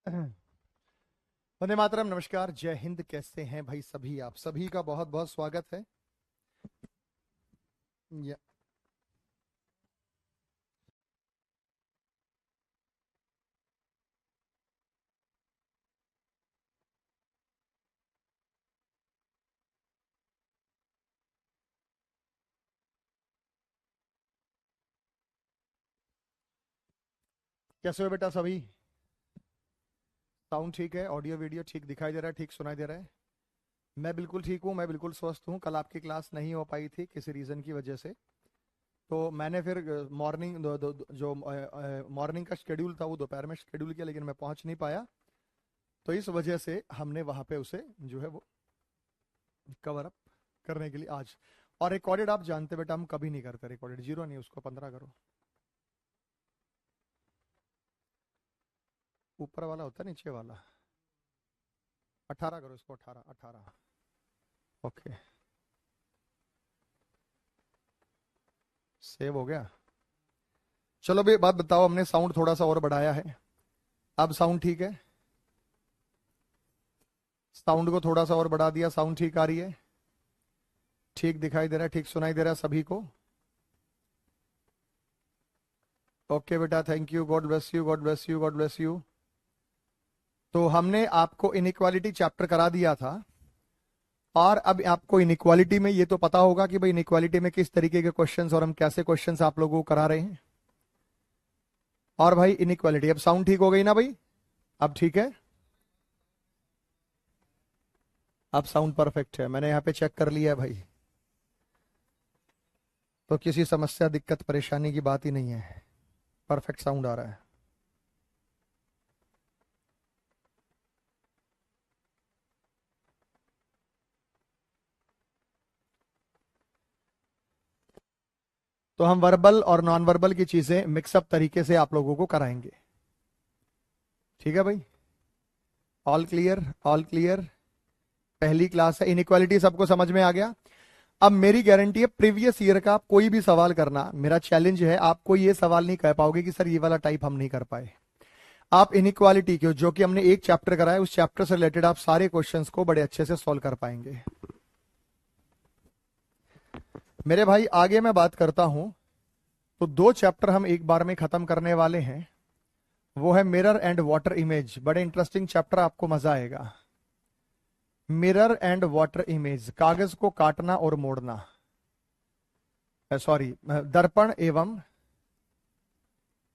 वंदे मातरम। नमस्कार, जय हिंद। कैसे हैं भाई सभी? आप सभी का बहुत बहुत स्वागत है। या- कैसे हो बेटा सभी? साउंड ठीक है? ऑडियो वीडियो ठीक दिखाई दे रहा है? ठीक सुनाई दे रहा है? मैं बिल्कुल ठीक हूँ, मैं बिल्कुल स्वस्थ हूँ। कल आपकी क्लास नहीं हो पाई थी किसी रीज़न की वजह से, तो मैंने फिर मॉर्निंग जो मॉर्निंग का शेड्यूल था वो दोपहर में शेड्यूल किया, लेकिन मैं पहुंच नहीं पाया। तो इस वजह से हमने वहां पे उसे जो है वो कवर अप करने के लिए आज। और रिकॉर्डेड आप जानते बेटा हम कभी नहीं करते रिकॉर्डेड, 0 नहीं, उसको 15 करो। ऊपर वाला होता है, नीचे वाला 18 करो, इसको 18 18। ओके, सेव हो गया। चलो भाई बात बताओ, हमने साउंड थोड़ा सा और बढ़ाया है। अब साउंड ठीक है? साउंड को थोड़ा सा और बढ़ा दिया, साउंड ठीक आ रही है? ठीक दिखाई दे रहा है? ठीक सुनाई दे रहा है सभी को? ओके बेटा, thank you, God bless you, God bless you, God bless you. तो हमने आपको इनइक्वालिटी चैप्टर करा दिया था, और अब आपको इनइक्वालिटी में ये तो पता होगा कि भाई इनइक्वालिटी में किस तरीके के क्वेश्चंस और हम कैसे क्वेश्चंस आप लोगों को करा रहे हैं। और भाई इनइक्वालिटी, अब साउंड ठीक हो गई ना भाई? अब ठीक है? अब साउंड परफेक्ट है, मैंने यहाँ पे चेक कर लिया है भाई। तो किसी समस्या दिक्कत परेशानी की बात ही नहीं है, परफेक्ट साउंड आ रहा है। तो हम वर्बल और नॉन वर्बल की चीजें मिक्सअप तरीके से आप लोगों को कराएंगे। ठीक है भाई? All clear? All clear? पहली क्लास है, इनइक्वालिटी सबको समझ में आ गया। अब मेरी गारंटी है प्रीवियस ईयर का आप कोई भी सवाल करना, मेरा चैलेंज है, आपको ये सवाल नहीं कह पाओगे कि सर ये वाला टाइप हम नहीं कर पाए। आप इनइक्वालिटी के जो कि हमने एक चैप्टर कराया, उस चैप्टर से रिलेटेड आप सारे क्वेश्चंस को बड़े अच्छे से सॉल्व कर पाएंगे। मेरे भाई आगे मैं बात करता हूं, तो 2 चैप्टर हम एक बार में खत्म करने वाले हैं। वो है मिरर एंड वाटर इमेज, बड़े इंटरेस्टिंग चैप्टर, आपको मजा आएगा। मिरर एंड वाटर इमेज, कागज को काटना और मोड़ना, सॉरी, दर्पण एवं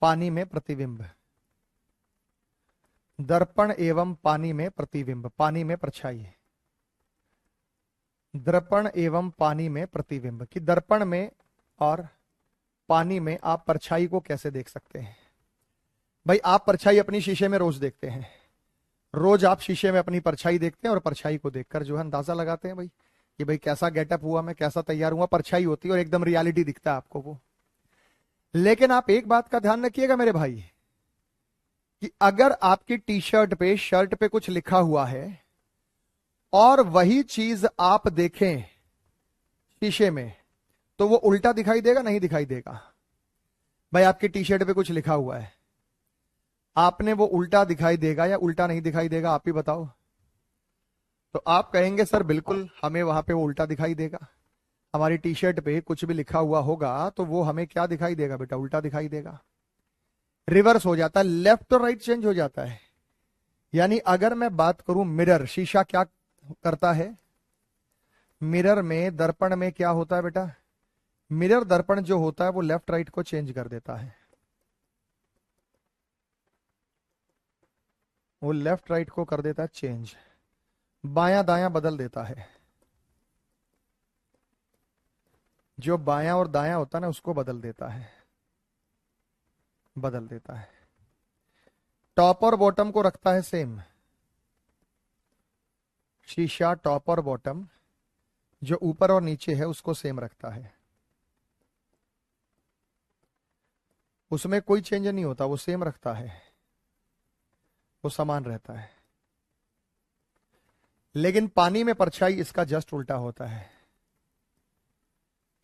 पानी में प्रतिबिंब। दर्पण एवं पानी में प्रतिबिंब, पानी में परछाई। दर्पण एवं पानी में प्रतिबिंब, कि दर्पण में और पानी में आप परछाई को कैसे देख सकते हैं। भाई आप परछाई अपनी शीशे में रोज देखते हैं, रोज आप शीशे में अपनी परछाई देखते हैं और परछाई को देखकर जो है अंदाजा लगाते हैं भाई कि भाई कैसा गेटअप हुआ, मैं कैसा तैयार हुआ। परछाई होती है और एकदम रियलिटी दिखता है आपको वो। लेकिन आप एक बात का ध्यान रखिएगा मेरे भाई, कि अगर आपकी टी शर्ट पे, शर्ट पे कुछ लिखा हुआ है और वही चीज आप देखें शीशे में, तो वो उल्टा दिखाई देगा नहीं दिखाई देगा? भाई आपकी टी शर्ट पे कुछ लिखा हुआ है, आपने वो उल्टा दिखाई देगा या उल्टा नहीं दिखाई देगा, आप ही बताओ। तो आप कहेंगे सर बिल्कुल हमें वहां पे वो उल्टा दिखाई देगा। हमारी टी शर्ट पे कुछ भी लिखा हुआ होगा तो वो हमें क्या दिखाई देगा बेटा? उल्टा दिखाई देगा। रिवर्स हो जाता है, लेफ्ट और राइट चेंज हो जाता है। यानी अगर मैं बात करूं मिरर, शीशा क्या करता है? मिरर में, दर्पण में क्या होता है बेटा? मिरर दर्पण जो होता है वो लेफ्ट राइट को चेंज कर देता है। वो लेफ्ट राइट को कर देता है चेंज, बायां दायां बदल देता है। जो बायां और दायां होता है ना, उसको बदल देता है, बदल देता है। टॉप और बॉटम को रखता है सेम। शीशा टॉप और बॉटम, जो ऊपर और नीचे है उसको सेम रखता है। उसमें कोई चेंज नहीं होता, वो सेम रखता है, वो समान रहता है। लेकिन पानी में परछाई इसका जस्ट उल्टा होता है।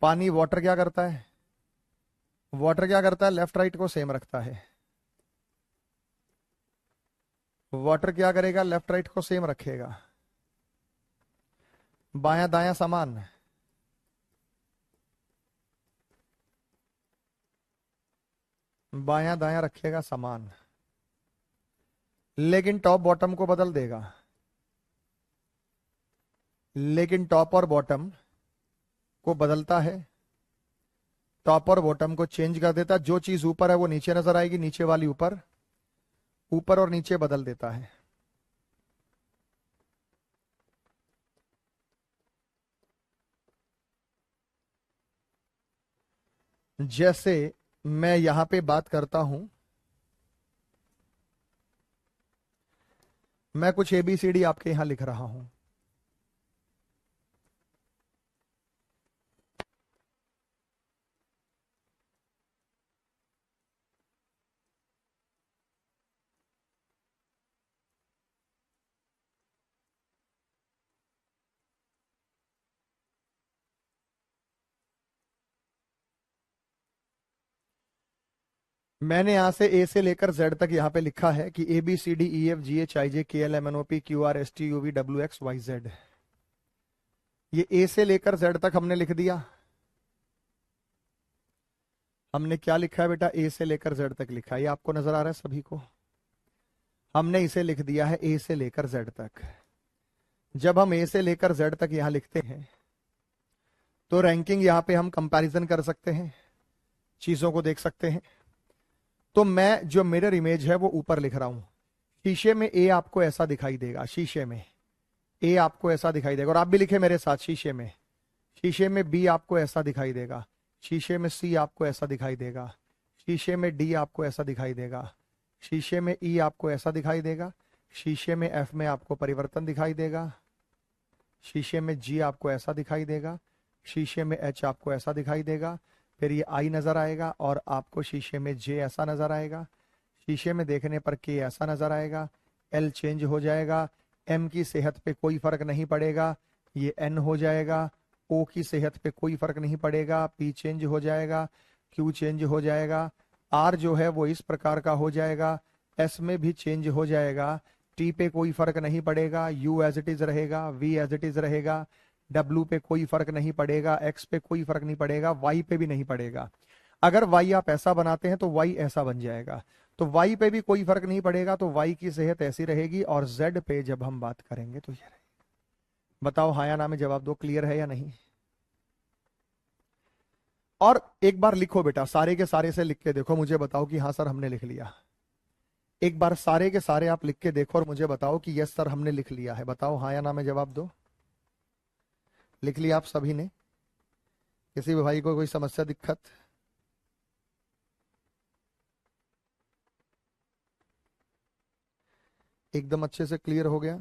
पानी, वाटर क्या करता है? वाटर क्या करता है? लेफ्ट राइट को सेम रखता है। वाटर क्या करेगा, लेफ्ट राइट को सेम रखेगा, बायां दायां समान, बायां दायां रखेगा समान, लेकिन टॉप बॉटम को बदल देगा, लेकिन टॉप और बॉटम को बदलता है, टॉप और बॉटम को चेंज कर देता है। जो चीज ऊपर है वो नीचे नजर आएगी, नीचे वाली ऊपर, ऊपर और नीचे बदल देता है। जैसे मैं यहां पे बात करता हूं, मैं कुछ एबीसीडी आपके यहां लिख रहा हूं, मैंने यहां से ए से लेकर जेड तक यहां पे लिखा है कि A B C D E F G H I J K L M N O P Q R S T U V W X Y Z. ये ए से लेकर जेड तक हमने लिख दिया। हमने क्या लिखा है बेटा, ए से लेकर जेड तक लिखा है, ये आपको नजर आ रहा है सभी को। हमने इसे लिख दिया है ए से लेकर जेड तक। जब हम ए से लेकर जेड तक यहां लिखते हैं तो रैंकिंग यहां पे हम कंपैरिजन कर सकते हैं, चीजों को देख सकते हैं। तो मैं जो मिरर इमेज है वो ऊपर लिख रहा हूं, शीशे में ए आपको ऐसा दिखाई देगा, शीशे में ए आपको ऐसा दिखाई देगा, और आप भी लिखे मेरे साथ, शीशे में बी आपको ऐसा दिखाई देगा, शीशे में सी आपको ऐसा दिखाई देगा, शीशे में डी आपको ऐसा दिखाई देगा, शीशे में ई आपको ऐसा दिखाई देगा, शीशे में एफ में आपको परिवर्तन दिखाई देगा, शीशे में जी आपको ऐसा दिखाई देगा, शीशे में एच आपको ऐसा दिखाई देगा, फिर ये आई नजर आएगा, और आपको शीशे में जे ऐसा नजर आएगा, शीशे में देखने पर के ऐसा नजर आएगा, एल चेंज हो जाएगा, एम की सेहत पे कोई फर्क नहीं पड़ेगा, ये एन हो जाएगा, ओ की सेहत पे कोई फर्क नहीं पड़ेगा, पी चेंज हो जाएगा, क्यू चेंज हो जाएगा, आर जो है वो इस प्रकार का हो जाएगा, एस में भी चेंज हो जाएगा, टी पे कोई फर्क नहीं पड़ेगा, यू एज इट इज रहेगा, वी एज इट इज रहेगा, डब्ल्यू पे कोई फर्क नहीं पड़ेगा, एक्स पे कोई फर्क नहीं पड़ेगा, वाई पे भी नहीं पड़ेगा। अगर वाई आप ऐसा बनाते हैं तो वाई ऐसा बन जाएगा, तो वाई पे भी कोई फर्क नहीं पड़ेगा, तो वाई की सेहत ऐसी रहेगी, और जेड पे जब हम बात करेंगे तो ये रहेगी। बताओ हाँ या ना में जवाब दो, क्लियर है या नहीं। और एक बार लिखो बेटा, सारे के सारे से लिख के देखो, मुझे बताओ कि हाँ सर हमने लिख लिया। एक बार सारे के सारे आप लिख के देखो और मुझे बताओ कि यस सर हमने लिख लिया है। बताओ हाँ या ना में जवाब दो। लिख लिया आप सभी ने? किसी भी भाई को कोई समस्या दिक्कत? एकदम अच्छे से क्लियर हो गया?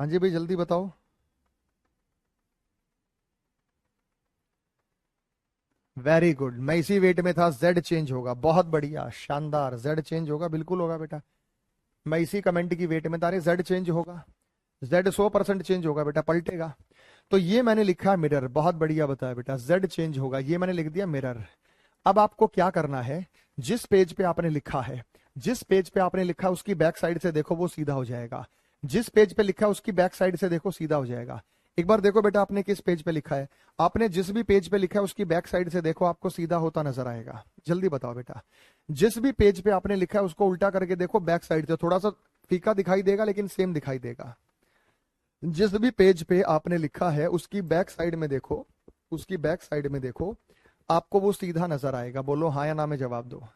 हाँ जी भाई जल्दी बताओ। वेरी गुड, मैं इसी वेट में था, जेड चेंज होगा, बहुत बढ़िया शानदार, जेड चेंज होगा, बिल्कुल होगा बेटा। मैं इसी कमेंट की वेट में था, अरे जेड चेंज होगा, जेड 100% चेंज होगा बेटा, पलटेगा। तो ये मैंने लिखा मिरर, बहुत बढ़िया बताया बेटा, जेड चेंज होगा, ये मैंने लिख दिया मिरर। अब आपको क्या करना है, जिस पेज पे आपने लिखा है, जिस पेज पे आपने लिखा है उसकी बैक साइड से देखो, वो सीधा हो जाएगा। जिस पेज पे लिखा है उसकी बैक साइड से देखो, सीधा हो जाएगा। एक बार देखो बेटा, आपने किस पेज पे लिखा है, आपने जिस भी पेज पे लिखा है उसकी बैक साइड से देखो, आपको सीधा होता नजर आएगा। जल्दी बताओ बेटा, जिस भी पेज पे आपने लिखा है उसको उल्टा करके देखो, बैक साइड से थोड़ा सा फीका दिखाई देगा लेकिन सेम दिखाई देगा। जिस भी पेज पे आपने लिखा है उसकी बैक साइड में देखो, उसकी बैक साइड में देखो, आपको वो सीधा नजर आएगा। बोलो हाँ या ना में जवाब दो।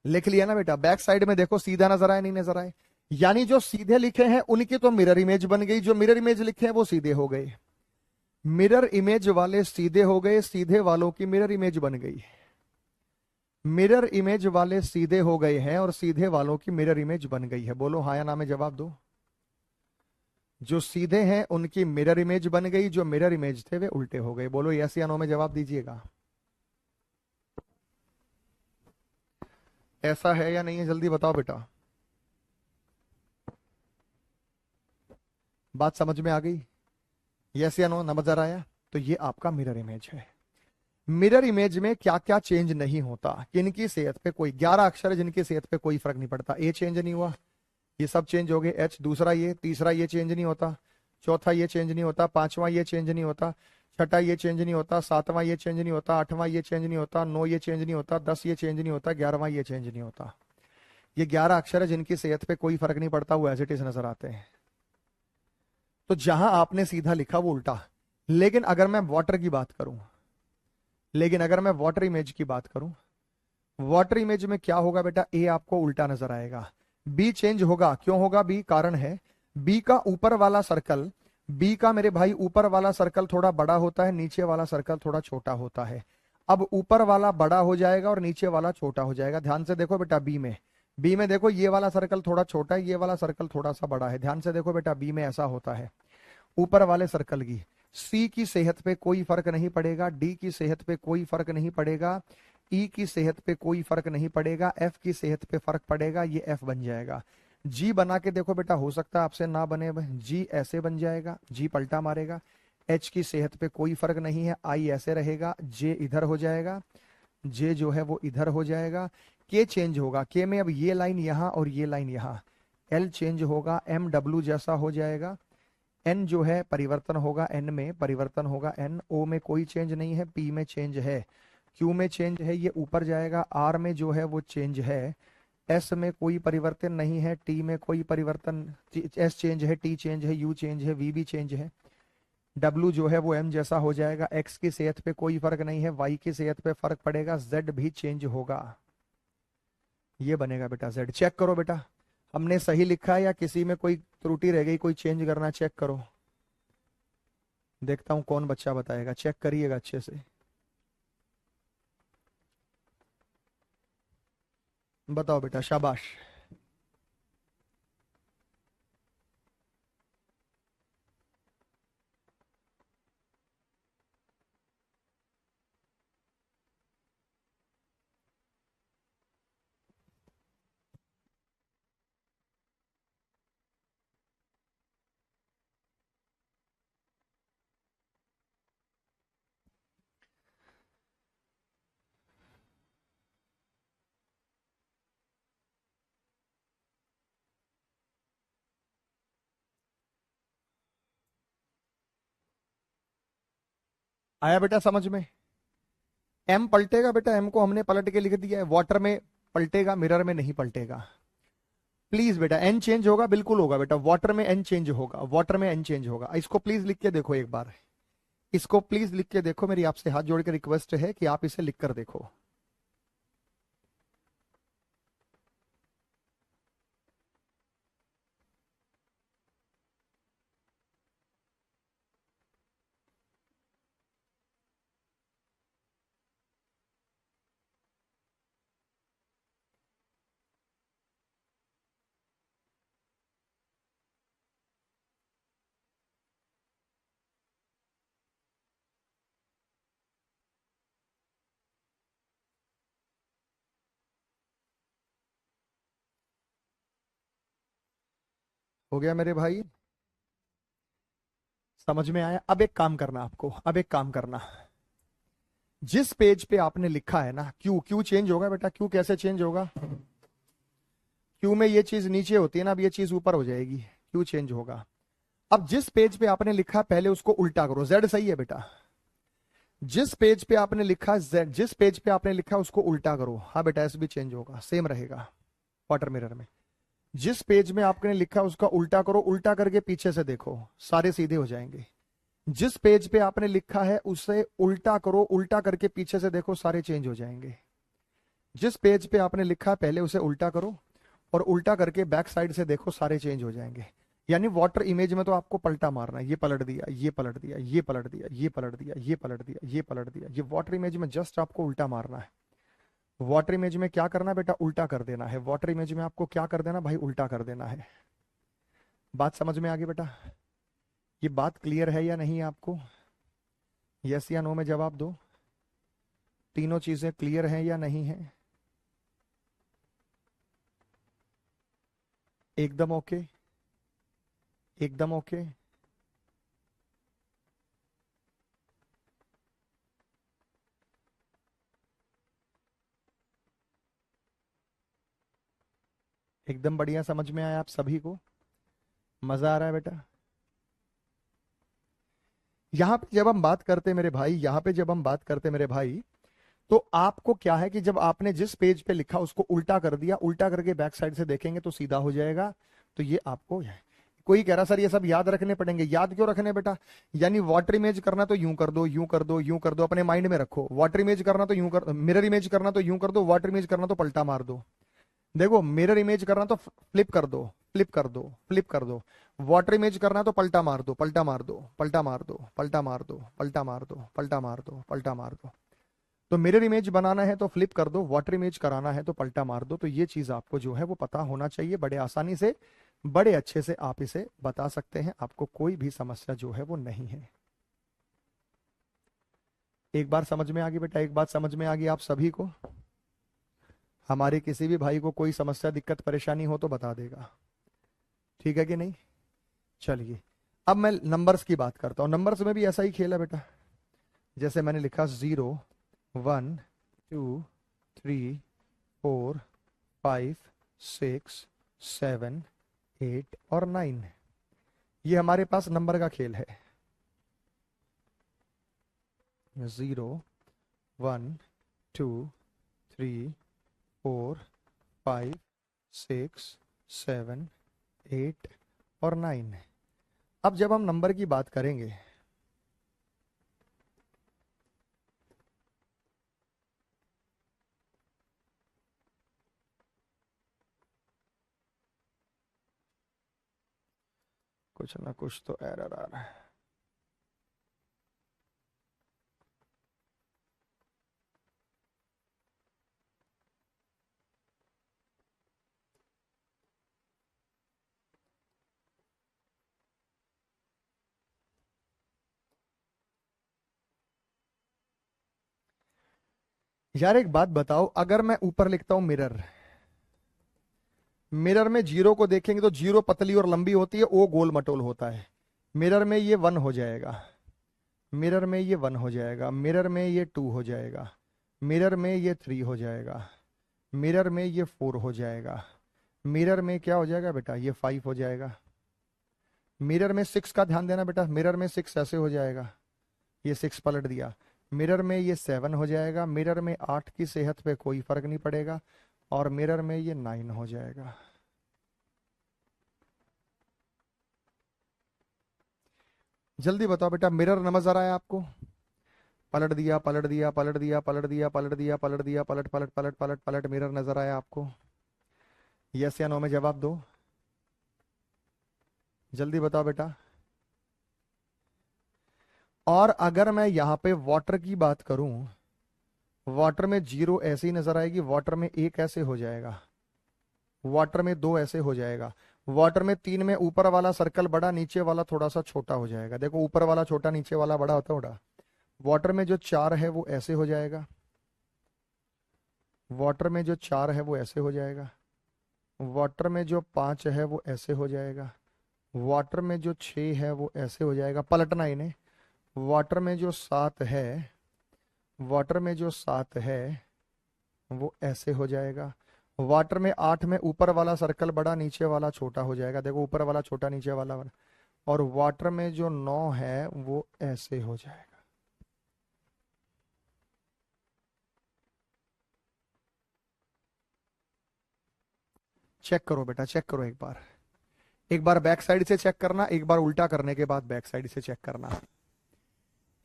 लिख लिया ना बेटा, बैक साइड में देखो, सीधा नजर आए नहीं नजर आए, यानी जो सीधे लिखे हैं उनकी तो मिरर इमेज बन गई, जो मिरर इमेज लिखे हैं वो सीधे हो गए। मिरर इमेज वाले सीधे हो गए, सीधे वालों की मिरर इमेज बन गई। मिरर इमेज वाले सीधे हो गए हैं और सीधे वालों की मिरर इमेज बन गई है। बोलो हाँ या ना में जवाब दो। जो सीधे हैं उनकी मिरर इमेज बन गई, जो मिरर इमेज थे वे उल्टे हो गए। बोलो यस या नो में जवाब दीजिएगा। ऐसा है या नहीं है, जल्दी बताओ बेटा। बात समझ में आ गई? यस या नो, नजर आया? तो ये आपका मिरर इमेज है। मिरर इमेज में क्या क्या चेंज नहीं होता, किनकी सेहत पे कोई 11 अक्षर है जिनकी सेहत पे कोई फर्क नहीं पड़ता। ए चेंज नहीं हुआ, ये सब चेंज हो गए। एच दूसरा, ये तीसरा, ये चेंज नहीं होता। चौथा ये चेंज नहीं होता। पांचवा ये चेंज नहीं होता। छठा ये चेंज नहीं होता। सातवां ये चेंज नहीं होता। आठवां ये चेंज नहीं होता। 9 ये चेंज नहीं होता। 10 ये चेंज नहीं होता। 11वां ये चेंज नहीं होता। ये 11 अक्षर है जिनकी सेहत पे कोई फर्क नहीं पड़ता, वो एज इट इज नजर आते हैं। तो जहां आपने सीधा लिखा वो उल्टा। लेकिन अगर मैं वाटर की बात करूं, लेकिन अगर मैं वाटर इमेज की बात करूं, वाटर इमेज में क्या होगा बेटा? ए आपको उल्टा नजर आएगा। बी चेंज होगा। क्यों होगा? बी कारण है, बी का ऊपर वाला सर्कल, बी का मेरे भाई ऊपर वाला सर्कल थोड़ा बड़ा होता है, नीचे वाला सर्कल थोड़ा छोटा होता है। अब ऊपर वाला बड़ा हो जाएगा और नीचे वाला छोटा हो जाएगा। ध्यान से देखो बेटा, बी में देखो ये वाला सर्कल थोड़ा छोटा है, ये वाला सर्कल थोड़ा सा बड़ा है। ध्यान से देखो बेटा, बी में ऐसा होता है। ऊपर वाले सर्कल की, सी की सेहत पे कोई फर्क नहीं पड़ेगा, डी की सेहत पे कोई फर्क नहीं पड़ेगा, ई की सेहत पे कोई फर्क नहीं पड़ेगा, एफ की सेहत पे फर्क पड़ेगा, ये एफ बन जाएगा। जी बना के देखो बेटा, हो सकता है आपसे ना बने, जी ऐसे बन जाएगा, जी पलटा मारेगा। एच की सेहत पे कोई फर्क नहीं है, आई ऐसे रहेगा, जे इधर हो जाएगा, जे जो है वो इधर हो जाएगा। के चेंज होगा, के में अब ये लाइन यहां और ये लाइन यहां। एल चेंज होगा, एम डब्ल्यू जैसा हो जाएगा। एन जो है परिवर्तन होगा, एन में परिवर्तन होगा, एन। ओ में कोई चेंज नहीं है, पी में चेंज है, क्यू में चेंज है, ये ऊपर जाएगा। आर में जो है वो चेंज है, एस में कोई परिवर्तन नहीं है, टी में कोई परिवर्तन, एस चेंज है, टी चेंज है, यू चेंज है, वी भी चेंज है। डब्ल्यू जो है वो एम जैसा हो जाएगा। एक्स की सेहत पे कोई फर्क नहीं है, वाई की सेहत पे फर्क पड़ेगा, जेड भी चेंज होगा। ये बनेगा बेटा जेड। चेक करो बेटा, हमने सही लिखा है या किसी में कोई त्रुटि रह गई, कोई चेंज करना, चेक करो। देखता हूं कौन बच्चा बताएगा, चेक करिएगा अच्छे से। बताओ बेटा, शाबाश। आया बेटा समझ में? एम पलटेगा बेटा, एम को हमने पलट के लिख दिया है। वाटर में पलटेगा, मिरर में नहीं पलटेगा। प्लीज बेटा, एन चेंज होगा, बिल्कुल होगा बेटा। वाटर में एन चेंज होगा, वाटर में एन चेंज होगा। इसको प्लीज लिख के देखो एक बार, इसको प्लीज लिख के देखो। मेरी आपसे हाथ जोड़ के रिक्वेस्ट है कि आप इसे लिख कर देखो। हो गया मेरे भाई? समझ में आया? अब एक काम करना आपको, अब एक काम करना, जिस पेज पे आपने लिखा है ना क्यू, क्यू चेंज होगा बेटा। क्यू कैसे चेंज होगा? क्यू में ये चीज नीचे होती है ना, अब ये चीज ऊपर हो जाएगी, क्यू चेंज होगा। अब जिस पेज पे आपने लिखा पहले उसको उल्टा करो। जेड सही है बेटा? जिस पेज पे आपने लिखा जेड, जिस पेज पे आपने लिखा उसको उल्टा करो। हाँ बेटा, एस भी चेंज होगा, सेम रहेगा वाटर मिरर में। जिस पेज में आपने लिखा उसका उल्टा करो, उल्टा करके पीछे से देखो, सारे सीधे हो जाएंगे। जिस पेज पे आपने लिखा है उसे उल्टा करो, उल्टा करके पीछे से देखो, सारे चेंज हो जाएंगे। जिस पेज पे आपने लिखा है पहले उसे उल्टा करो और उल्टा करके बैक साइड से देखो, सारे चेंज हो जाएंगे। यानी वाटर इमेज में तो आपको पलटा मारना है, ये पलट दिया, ये पलट दिया, ये पलट दिया, ये पलट दिया, ये पलट दिया, ये पलट दिया। ये वाटर इमेज में जस्ट आपको उल्टा मारना है। वाटर इमेज में क्या करना बेटा, उल्टा कर देना है। वाटर इमेज में आपको क्या कर देना भाई, उल्टा कर देना है। बात समझ में आ गई बेटा? ये बात क्लियर है या नहीं आपको? यस या नो में जवाब दो। तीनों चीजें क्लियर हैं या नहीं है? एकदम ओके, एकदम ओके। एकदम बढ़िया, समझ में आया आप सभी को? मजा आ रहा है बेटा? यहां पे जब हम बात करते मेरे भाई, यहां पे जब हम बात करते मेरे भाई, तो आपको क्या है कि जब आपने जिस पेज पे लिखा उसको उल्टा कर दिया, उल्टा करके बैक साइड से देखेंगे तो सीधा हो जाएगा। तो ये आपको है। कोई कह रहा सर ये सब याद रखने पड़ेंगे। याद क्यों रखने बेटा? यानी वाटर इमेज करना तो यूं कर दो, यूं कर दो, यूं कर दो, अपने माइंड में रखो। वाटर इमेज करना तो यूं कर, मिरर इमेज करना तो यूं कर दो, वाटर इमेज करना तो पलटा मार दो। देखो, मिरर इमेज करना तो फ्लिप कर दो, फ्लिप कर दो, फ्लिप कर दो। वाटर इमेज करना तो पलटा मार दो, पलटा मार दो, पलटा मार दो, पलटा मार दो, पलटा मार दो, पलटा मार दो, पलटा मार दो। तो मिरर इमेज बनाना है तो फ्लिप कर दो, वाटर इमेज कराना है तो पलटा मार दो। तो ये चीज आपको जो है वो पता होना चाहिए। बड़े आसानी से, बड़े अच्छे से आप इसे बता सकते हैं। आपको कोई भी समस्या जो है वो नहीं है। एक बार समझ में आ गई बेटा? एक बात समझ में आ गई आप सभी को? हमारे किसी भी भाई को कोई समस्या, दिक्कत, परेशानी हो तो बता देगा। ठीक है कि नहीं? चलिए, अब मैं नंबर्स की बात करता हूं। नंबर्स में भी ऐसा ही खेल है बेटा। जैसे मैंने लिखा 0 1 2 3 4 5 6 7 8 और 9। ये हमारे पास नंबर का खेल है। 0 1 2 3 4 5 6 7 8 और 9। अब जब हम नंबर की बात करेंगे, कुछ ना कुछ तो एरर आ रहा है। यार एक बात बताओ, अगर मैं ऊपर लिखता हूं मिरर, मिरर में जीरो को देखेंगे तो जीरो पतली और लंबी होती है, ओ गोल मटोल होता है। मिरर में ये 1 हो जाएगा, मिरर में ये 1 हो जाएगा, मिरर में ये 2 हो जाएगा, मिरर में ये 3 हो जाएगा, मिरर में ये 4 हो जाएगा, मिरर में क्या हो जाएगा बेटा, ये 5 हो जाएगा। मिरर में 6 का ध्यान देना बेटा, मिरर में 6 ऐसे हो जाएगा, ये 6 पलट दिया। मिरर में ये 7 हो जाएगा, मिरर में 8 की सेहत पे कोई फर्क नहीं पड़ेगा, और मिरर में ये 9 हो जाएगा। जल्दी बताओ बेटा, मिरर नजर आया आपको? पलट दिया, पलट दिया, पलट दिया, पलट दिया, पलट दिया, पलट दिया, पलट पलट पलट पलट पलट, मिरर नजर आया आपको? यस या नो में जवाब दो। जल्दी बताओ बेटा। और अगर मैं यहां पे वाटर की बात करूं, वाटर में 0 ऐसे ही नजर आएगी, वाटर में 1 ऐसे हो जाएगा, वाटर में 2 ऐसे हो जाएगा, वाटर में 3 में ऊपर वाला सर्कल बड़ा, नीचे वाला थोड़ा सा छोटा हो जाएगा। देखो, ऊपर वाला छोटा, नीचे वाला बड़ा होता है बड़ा। वाटर में जो 4 है वो ऐसे हो जाएगा, वाटर में जो 4 है वो ऐसे हो जाएगा, वाटर में जो 5 है वो ऐसे हो जाएगा, वाटर में जो 6 है वो ऐसे हो जाएगा, पलटना इन्हें। वाटर में जो 7 है, वाटर में जो 7 है वो ऐसे हो जाएगा। वाटर में 8 में ऊपर वाला सर्कल बड़ा, नीचे वाला छोटा हो जाएगा। देखो, ऊपर वाला छोटा, नीचे वाला बड़ा। और वाटर में जो 9 है वो ऐसे हो जाएगा। चेक करो बेटा, चेक करो एक बार। एक बार बैक साइड से चेक करना, एक बार उल्टा करने के बाद बैक साइड से चेक करना।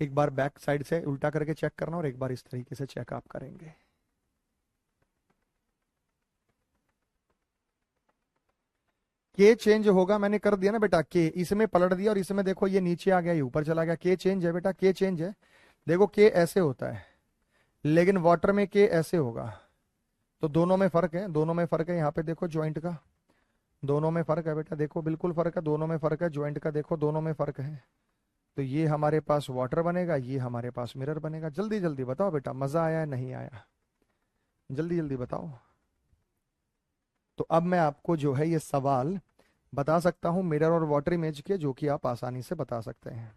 एक बार बैक साइड से उल्टा करके चेक करना, और एक बार इस तरीके से चेक आप करेंगे। के चेंज होगा, मैंने कर दिया ना बेटा, के इसमें पलट दिया और इसमें देखो ये नीचे आ गया, ये ऊपर चला गया, के चेंज है बेटा, के चेंज है। देखो के ऐसे होता है, लेकिन वाटर में के ऐसे होगा। तो दोनों में फर्क है, दोनों में फर्क है। यहाँ पे देखो ज्वाइंट का, दोनों में फर्क है बेटा, देखो बिल्कुल फर्क है, दोनों में फर्क है। ज्वाइंट का देखो, दोनों में फर्क है। तो ये हमारे पास वाटर बनेगा, ये हमारे पास मिरर बनेगा। जल्दी जल्दी बताओ बेटा, मजा आया नहीं आया, जल्दी जल्दी बताओ। तो अब मैं आपको जो है ये सवाल बता सकता हूं मिरर और वाटर इमेज के, जो कि आप आसानी से बता सकते हैं।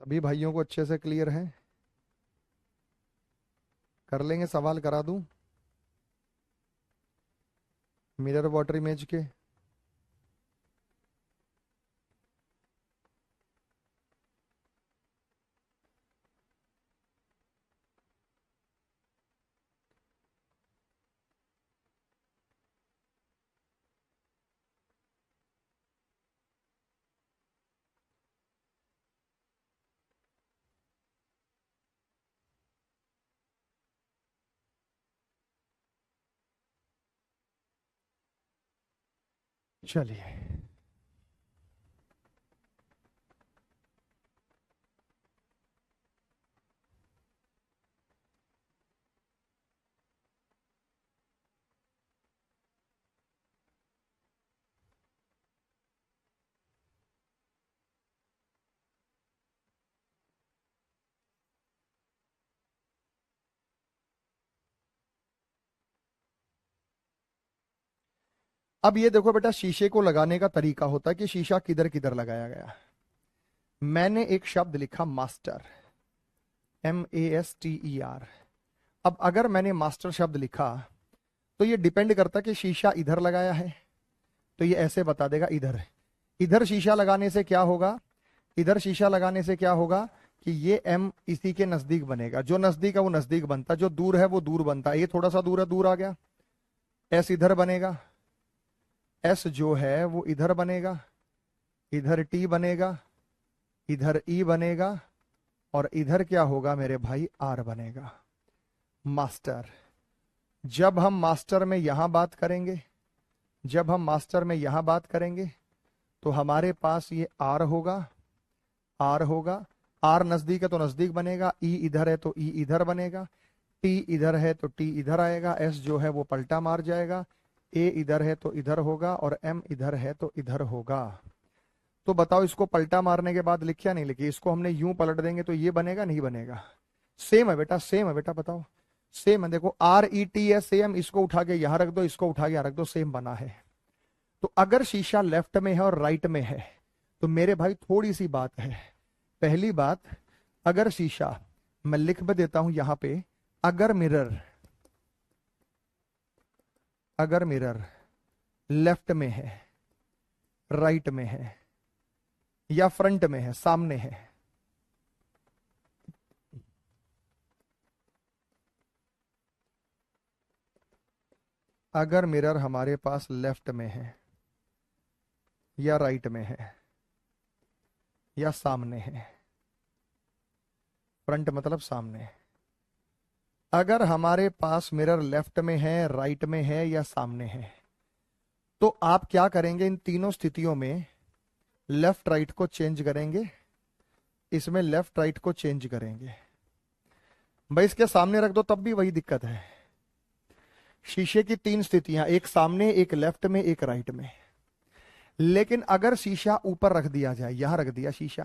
सभी भाइयों को अच्छे से क्लियर है? कर लेंगे, सवाल करा दूं मिरर वाटर इमेज के? चलिए, अब ये देखो बेटा, शीशे को लगाने का तरीका होता है कि शीशा किधर किधर लगाया गया। मैंने एक शब्द लिखा मास्टर, MASTER। अब अगर मैंने मास्टर शब्द लिखा तो ये डिपेंड करता है कि शीशा इधर लगाया है, तो ये ऐसे बता देगा इधर। इधर शीशा लगाने से क्या होगा, इधर शीशा लगाने से क्या होगा कि ये M इसी के नजदीक बनेगा। जो नजदीक है वो नजदीक बनता, जो दूर है वो दूर बनता है। ये थोड़ा सा दूर है, दूर आ गया। S इधर बनेगा, S जो है वो इधर बनेगा, इधर T बनेगा, इधर E बनेगा, और इधर क्या होगा मेरे भाई, R बनेगा। मास्टर। जब हम मास्टर में यहां बात करेंगे, जब हम मास्टर में यहां बात करेंगे तो हमारे पास ये R होगा, R होगा। R नजदीक है तो नजदीक बनेगा, E इधर है तो E इधर बनेगा, T इधर है तो T इधर आएगा, S जो है वो पलटा मार जाएगा, A इधर है तो इधर होगा, और M इधर है तो इधर होगा। तो बताओ, इसको पलटा मारने के बाद लिख या नहीं लिखी? इसको हमने यूं पलट देंगे तो ये बनेगा नहीं बनेगा? सेम है बेटा, सेम है बेटा, बताओ। सेम है, देखो RET है सेम, इसको उठा के यहां रख दो, इसको उठा के यहां रख दो, सेम बना है। तो अगर शीशा लेफ्ट में है और राइट में है तो मेरे भाई थोड़ी सी बात है। पहली बात, अगर शीशा, मैं लिख भी देता हूं यहां पे, अगर मिरर, अगर मिरर लेफ्ट में है, राइट में है, या फ्रंट में है, सामने है, अगर मिरर हमारे पास लेफ्ट में है या राइट में है या सामने है, फ्रंट मतलब सामने, अगर हमारे पास मिरर लेफ्ट में है, राइट में है या सामने है, तो आप क्या करेंगे? इन तीनों स्थितियों में लेफ्ट राइट को चेंज करेंगे, इसमें लेफ्ट राइट को चेंज करेंगे। भाई इसके सामने रख दो तब भी वही दिक्कत है। शीशे की तीन स्थितियां, एक सामने, एक लेफ्ट में, एक राइट में। लेकिन अगर शीशा ऊपर रख दिया जाए, यहां रख दिया शीशा,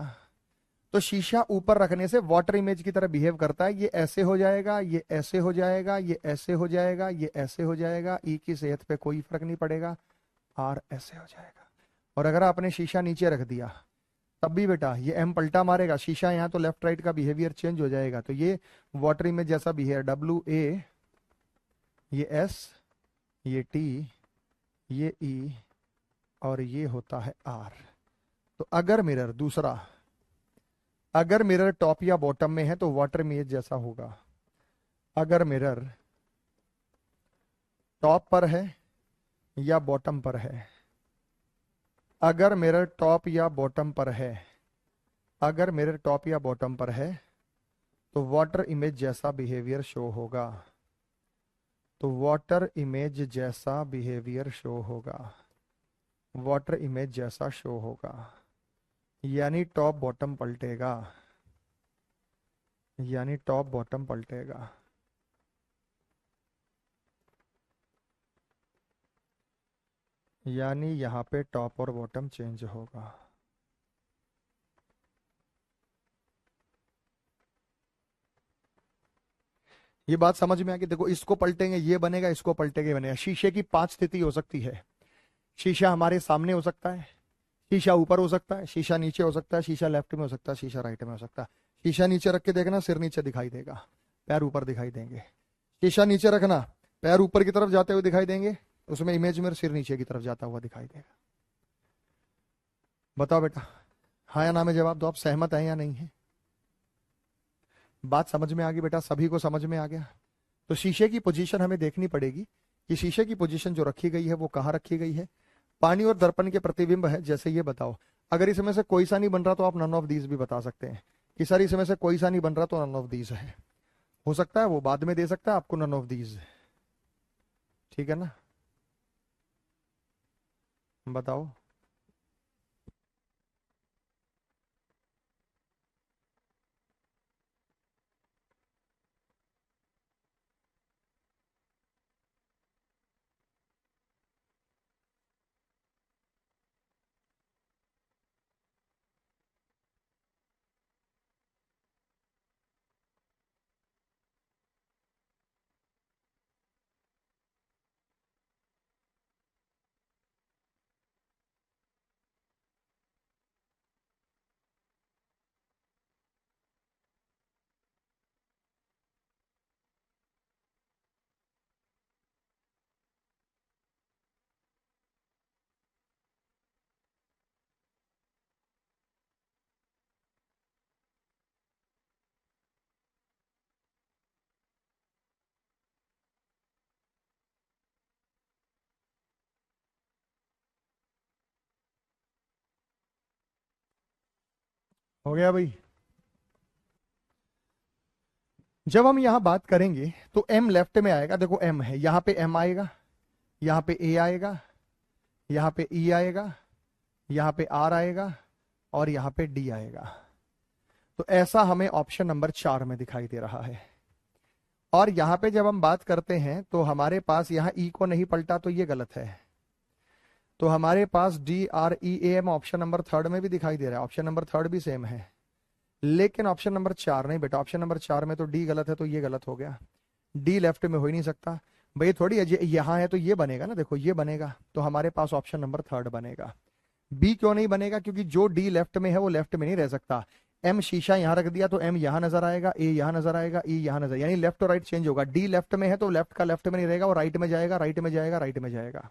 तो शीशा ऊपर रखने से वाटर इमेज की तरह बिहेव करता है। ये ऐसे हो जाएगा, ये ऐसे हो जाएगा, ये ऐसे हो जाएगा, ये ऐसे हो जाएगा। ई की सेहत पे कोई फर्क नहीं पड़ेगा, आर ऐसे हो जाएगा। और अगर आपने शीशा नीचे रख दिया तब भी बेटा ये एम पलटा मारेगा। शीशा यहाँ तो लेफ्ट राइट का बिहेवियर चेंज हो जाएगा। तो ये वाटर इमेज जैसा बिहेवियर, WA, ये S, ये T, ये E, और ये होता है R। तो अगर मिरर दूसरा, अगर मिरर टॉप या बॉटम में है तो वाटर इमेज जैसा होगा। अगर मिरर टॉप पर है या बॉटम पर है, अगर मिरर टॉप या बॉटम पर है, अगर मिरर टॉप या बॉटम पर है तो वाटर इमेज जैसा बिहेवियर शो होगा, तो वाटर इमेज जैसा बिहेवियर शो होगा, वाटर इमेज जैसा शो होगा, यानी टॉप बॉटम पलटेगा, यानी टॉप बॉटम पलटेगा। यानी यहां पे टॉप और बॉटम चेंज होगा। ये बात समझ में आ गई? देखो, इसको पलटेंगे ये बनेगा, इसको पलटेंगे ये बनेगा। शीशे की 5 स्थिति हो सकती है। शीशा हमारे सामने हो सकता है, शीशा ऊपर हो सकता है, शीशा नीचे हो सकता है, शीशा लेफ्ट में हो सकता है, शीशा राइट में हो सकता है। शीशा नीचे रख के देखना, सिर नीचे दिखाई देगा, पैर ऊपर दिखाई देंगे। शीशा नीचे रखना, पैर ऊपर की तरफ जाते हुए दिखाई देंगे, उसमें इमेज में सिर नीचे की तरफ जाता हुआ दिखाई देगा। बताओ बेटा, हाँ या ना में जवाब दो। आप सहमत हैं या नहीं है? बात समझ में आ गई बेटा? सभी को समझ में आ गया? तो शीशे की पोजीशन हमें देखनी पड़ेगी कि शीशे की पोजीशन जो रखी गई है वो कहाँ रखी गई है। पानी और दर्पण के प्रतिबिंब है, जैसे ये बताओ। अगर इसमें से कोई सा नहीं बन रहा तो आप नन ऑफ दीज भी बता सकते हैं कि सर इसमें से कोई सा नहीं बन रहा तो नन ऑफ दीज है। हो सकता है वो बाद में दे सकता है आपको नन ऑफ दीज। ठीक है ना? बताओ। हो गया भाई? जब हम यहां बात करेंगे तो एम लेफ्ट में आएगा। देखो एम है, यहां पे एम आएगा, यहां पे ए आएगा, यहां पे ई आएगा, यहां पे आर आएगा और यहां पे डी आएगा। तो ऐसा हमें ऑप्शन नंबर 4 में दिखाई दे रहा है। और यहां पे जब हम बात करते हैं तो हमारे पास यहां ई को नहीं पलटा तो ये गलत है। तो हमारे पास D R E A M option number 3 में भी दिखाई दे रहा है, ऑप्शन नंबर 3 भी सेम है। लेकिन ऑप्शन नंबर 4 नहीं बेटा, ऑप्शन नंबर 4 में तो डी गलत है, तो ये गलत हो गया। डी लेफ्ट में हो ही नहीं सकता भाई, थोड़ी यहां है तो ये बनेगा ना, देखो ये बनेगा, तो हमारे पास ऑप्शन नंबर 3 बनेगा। बी क्यों नहीं बनेगा? क्योंकि जो डी लेफ्ट में है वो लेफ्ट में नहीं रह सकता। एम शीशा यहां रख दिया तो एम यहां नजर आएगा, ए यहां नजर आएगा, ई यहां नजर, यानी लेफ्ट और राइट चेंज होगा। डी लेफ्ट में है तो लेफ्ट का लेफ्ट में नहीं रहेगा, और राइट में जाएगा, राइट में जाएगा, राइट में जाएगा।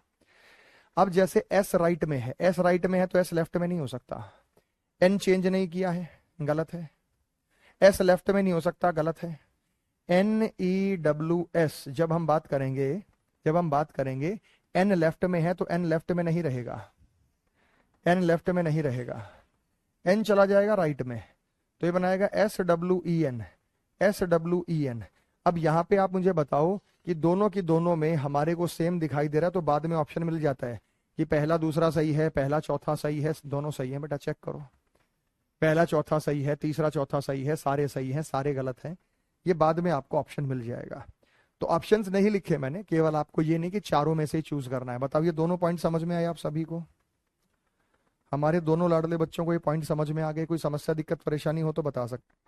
अब जैसे एस राइट में है, एस राइट में है तो एस लेफ्ट में नहीं हो सकता। एन चेंज नहीं किया है, गलत है। एस लेफ्ट में नहीं हो सकता, गलत है। एन ई डब्ल्यू एस जब हम बात करेंगे, जब हम बात करेंगे, एन लेफ्ट में है तो एन लेफ्ट में नहीं रहेगा, एन लेफ्ट में नहीं रहेगा, एन चला जाएगा राइट में, तो ये बनाएगा S W E N, S W E N. अब यहां पे आप मुझे बताओ कि दोनों की दोनों में हमारे को सेम दिखाई दे रहा है, तो बाद में ऑप्शन मिल जाता है कि पहला दूसरा सही है, पहला चौथा सही है, दोनों सही है। बेटा चेक करो, पहला चौथा सही है, तीसरा चौथा सही है, सारे सही हैं, सारे गलत हैं। ये बाद में आपको ऑप्शन मिल जाएगा। तो ऑप्शंस नहीं लिखे मैंने, केवल आपको ये नहीं कि चारों में से ही चूज करना है। बताओ, ये दोनों पॉइंट समझ में आए आप सभी को? हमारे दोनों लाडले बच्चों को ये पॉइंट समझ में आ गए? कोई समस्या दिक्कत परेशानी हो तो बता सकते।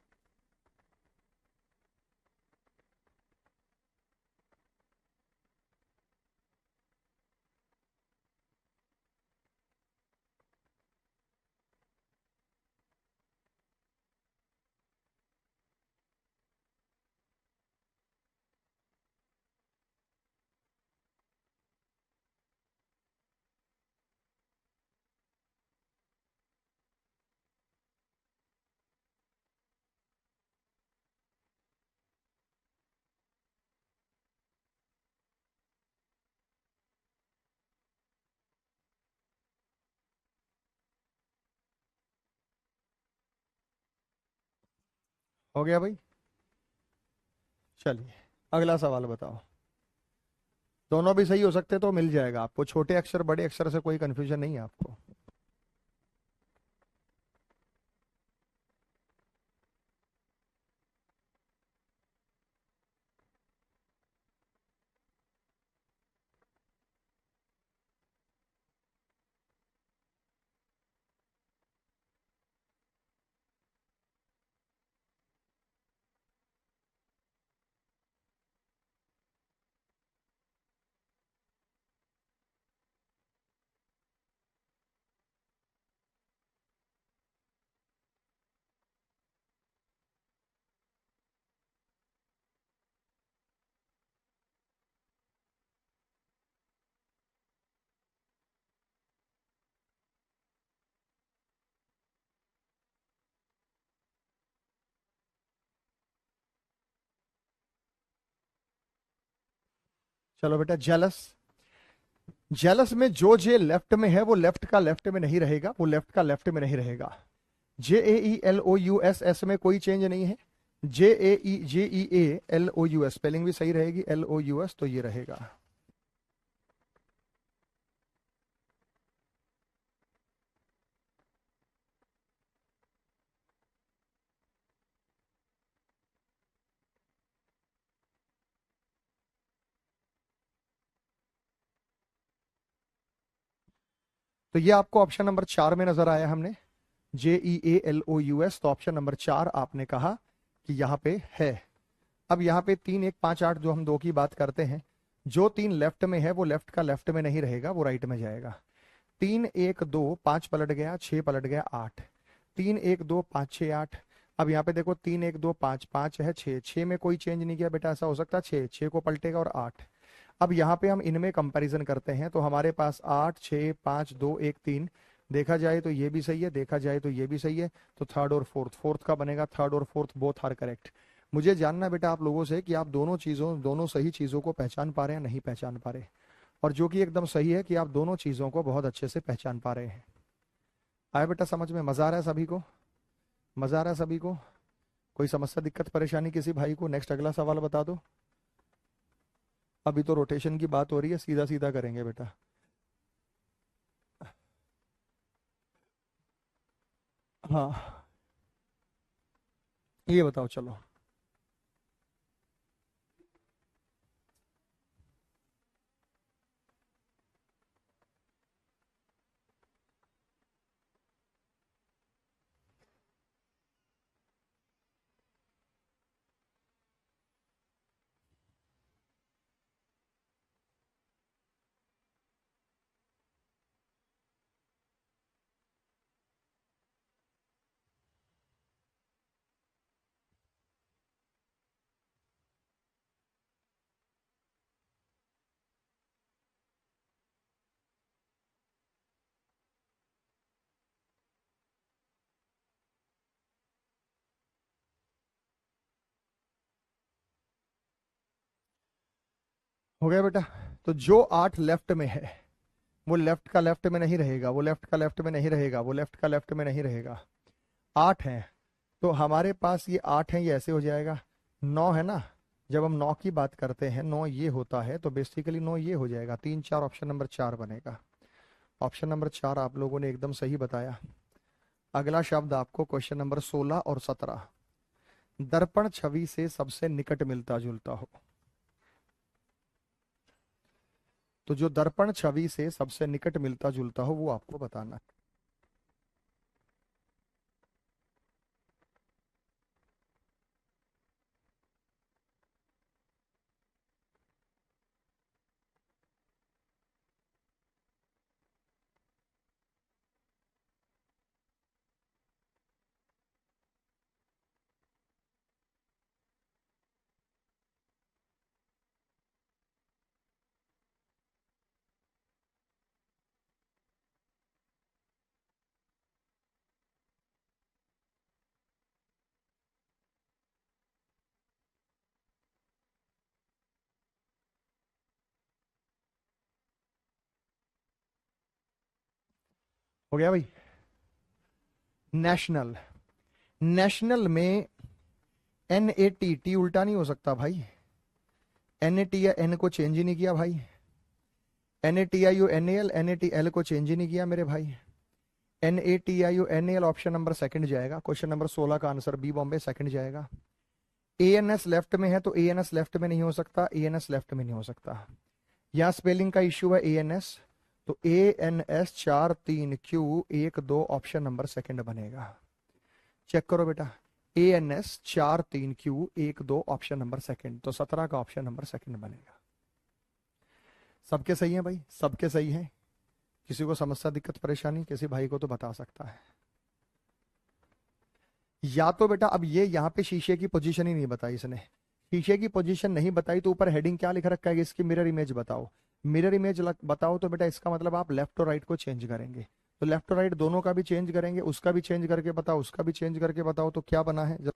हो गया भाई। चलिए अगला सवाल बताओ। दोनों भी सही हो सकते तो मिल जाएगा आपको, छोटे अक्षर बड़े अक्षर से कोई कंफ्यूजन नहीं है आपको। चलो बेटा, जेलस। जेलस में जो जे लेफ्ट में है वो लेफ्ट का लेफ्ट में नहीं रहेगा, वो लेफ्ट का लेफ्ट में नहीं रहेगा। JAELOUS में कोई चेंज नहीं है। JAEJEALOUS स्पेलिंग भी सही रहेगी, LOUS तो ये रहेगा। तो ये आपको ऑप्शन नंबर 4 में नजर आया हमने, JEALOUS, तो ऑप्शन नंबर 4 आपने कहा कि यहाँ पे है। अब यहाँ पे 3 1 5 8 जो हम 2 की बात करते हैं, जो 3 लेफ्ट में है वो लेफ्ट का लेफ्ट में नहीं रहेगा, वो राइट में जाएगा। 3 1 2 5 पलट गया, 6 पलट गया 8। 3 1 2 5 6 8। अब यहाँ पे देखो 3 1 2 5, 5 है 6, 6 में कोई चेंज नहीं किया बेटा, ऐसा हो सकता है 6, 6 को पलटेगा और 8। अब यहाँ पे हम इनमें कंपैरिजन करते हैं तो हमारे पास 8 6 5 2 1 3, देखा जाए तो ये भी सही है, देखा जाए तो ये भी सही है। तो थर्ड और फोर्थ, फोर्थ का बनेगा थर्ड और फोर्थ बोथ आर करेक्ट। मुझे जानना है बेटा आप लोगों से कि आप दोनों चीजों, दोनों सही चीजों को पहचान पा रहे हैं नहीं पहचान पा रहे। और जो कि एकदम सही है कि आप दोनों चीजों को बहुत अच्छे से पहचान पा रहे हैं। आया बेटा समझ में? मजा आ रहा है सभी को? मजा आ रहा है सभी को? कोई समस्या दिक्कत परेशानी किसी भाई को? नेक्स्ट अगला सवाल बता दो। अभी तो रोटेशन की बात हो रही है, सीधा सीधा करेंगे बेटा। हाँ, ये बताओ चलो। हो गया बेटा। तो जो 8 लेफ्ट में है वो लेफ्ट का लेफ्ट में नहीं रहेगा, वो लेफ्ट का लेफ्ट में नहीं रहेगा, वो लेफ्ट का लेफ्ट में नहीं रहेगा। 8 है तो हमारे पास ये 8 है, ये ऐसे हो जाएगा। 9 है ना, जब हम 9 की बात करते हैं 9 ये होता है तो बेसिकली 9 ये हो जाएगा। 3 4, ऑप्शन नंबर 4 बनेगा। ऑप्शन नंबर 4 आप लोगों ने एकदम सही बताया। अगला शब्द आपको क्वेश्चन नंबर 16 और 17, दर्पण छवि से सबसे निकट मिलता जुलता हो। तो जो दर्पण छवि से सबसे निकट मिलता जुलता हो वो आपको बताना है। हो गया भाई। नेशनल। नेशनल में NAT, टी उल्टा नहीं हो सकता भाई। NAT या N को चेंज ही नहीं किया भाई। NATIU NAL, NATL को चेंज ही नहीं किया मेरे भाई। NATIU NAL option number second जाएगा। क्वेश्चन नंबर 16 का आंसर बी बॉम्बे सेकंड जाएगा। ANS लेफ्ट में है तो ANS लेफ्ट में नहीं हो सकता, ANS लेफ्ट में नहीं हो सकता। यहाँ स्पेलिंग का इश्यू है ANS, तो ANS 4 3 Q 1 2 option number second बनेगा। चेक करो बेटा, ANS 4 3 Q 1 2 option number second, तो 17 का ऑप्शन नंबर सेकंड बनेगा। सबके सही है भाई, सबके सही है। किसी को समस्या दिक्कत परेशानी किसी भाई को तो बता सकता है। या तो बेटा अब ये यहाँ पे शीशे की पोजीशन ही नहीं बताई इसने, शीशे की पोजीशन नहीं बताई तो ऊपर हेडिंग क्या लिख रखा है, इसकी मिरर इमेज बताओ। मिरर इमेज बताओ तो बेटा इसका मतलब आप लेफ्ट और राइट को चेंज करेंगे, तो लेफ्ट और राइट दोनों का भी चेंज करेंगे, उसका भी चेंज करके बताओ, उसका भी चेंज करके बताओ, तो क्या बना है जब।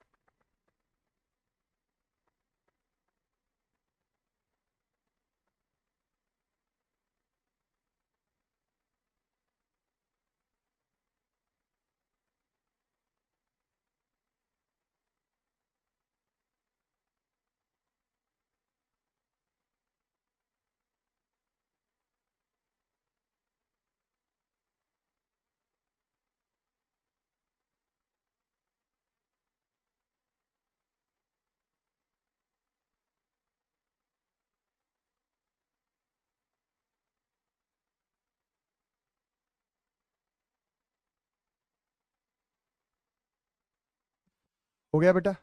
हो गया बेटा।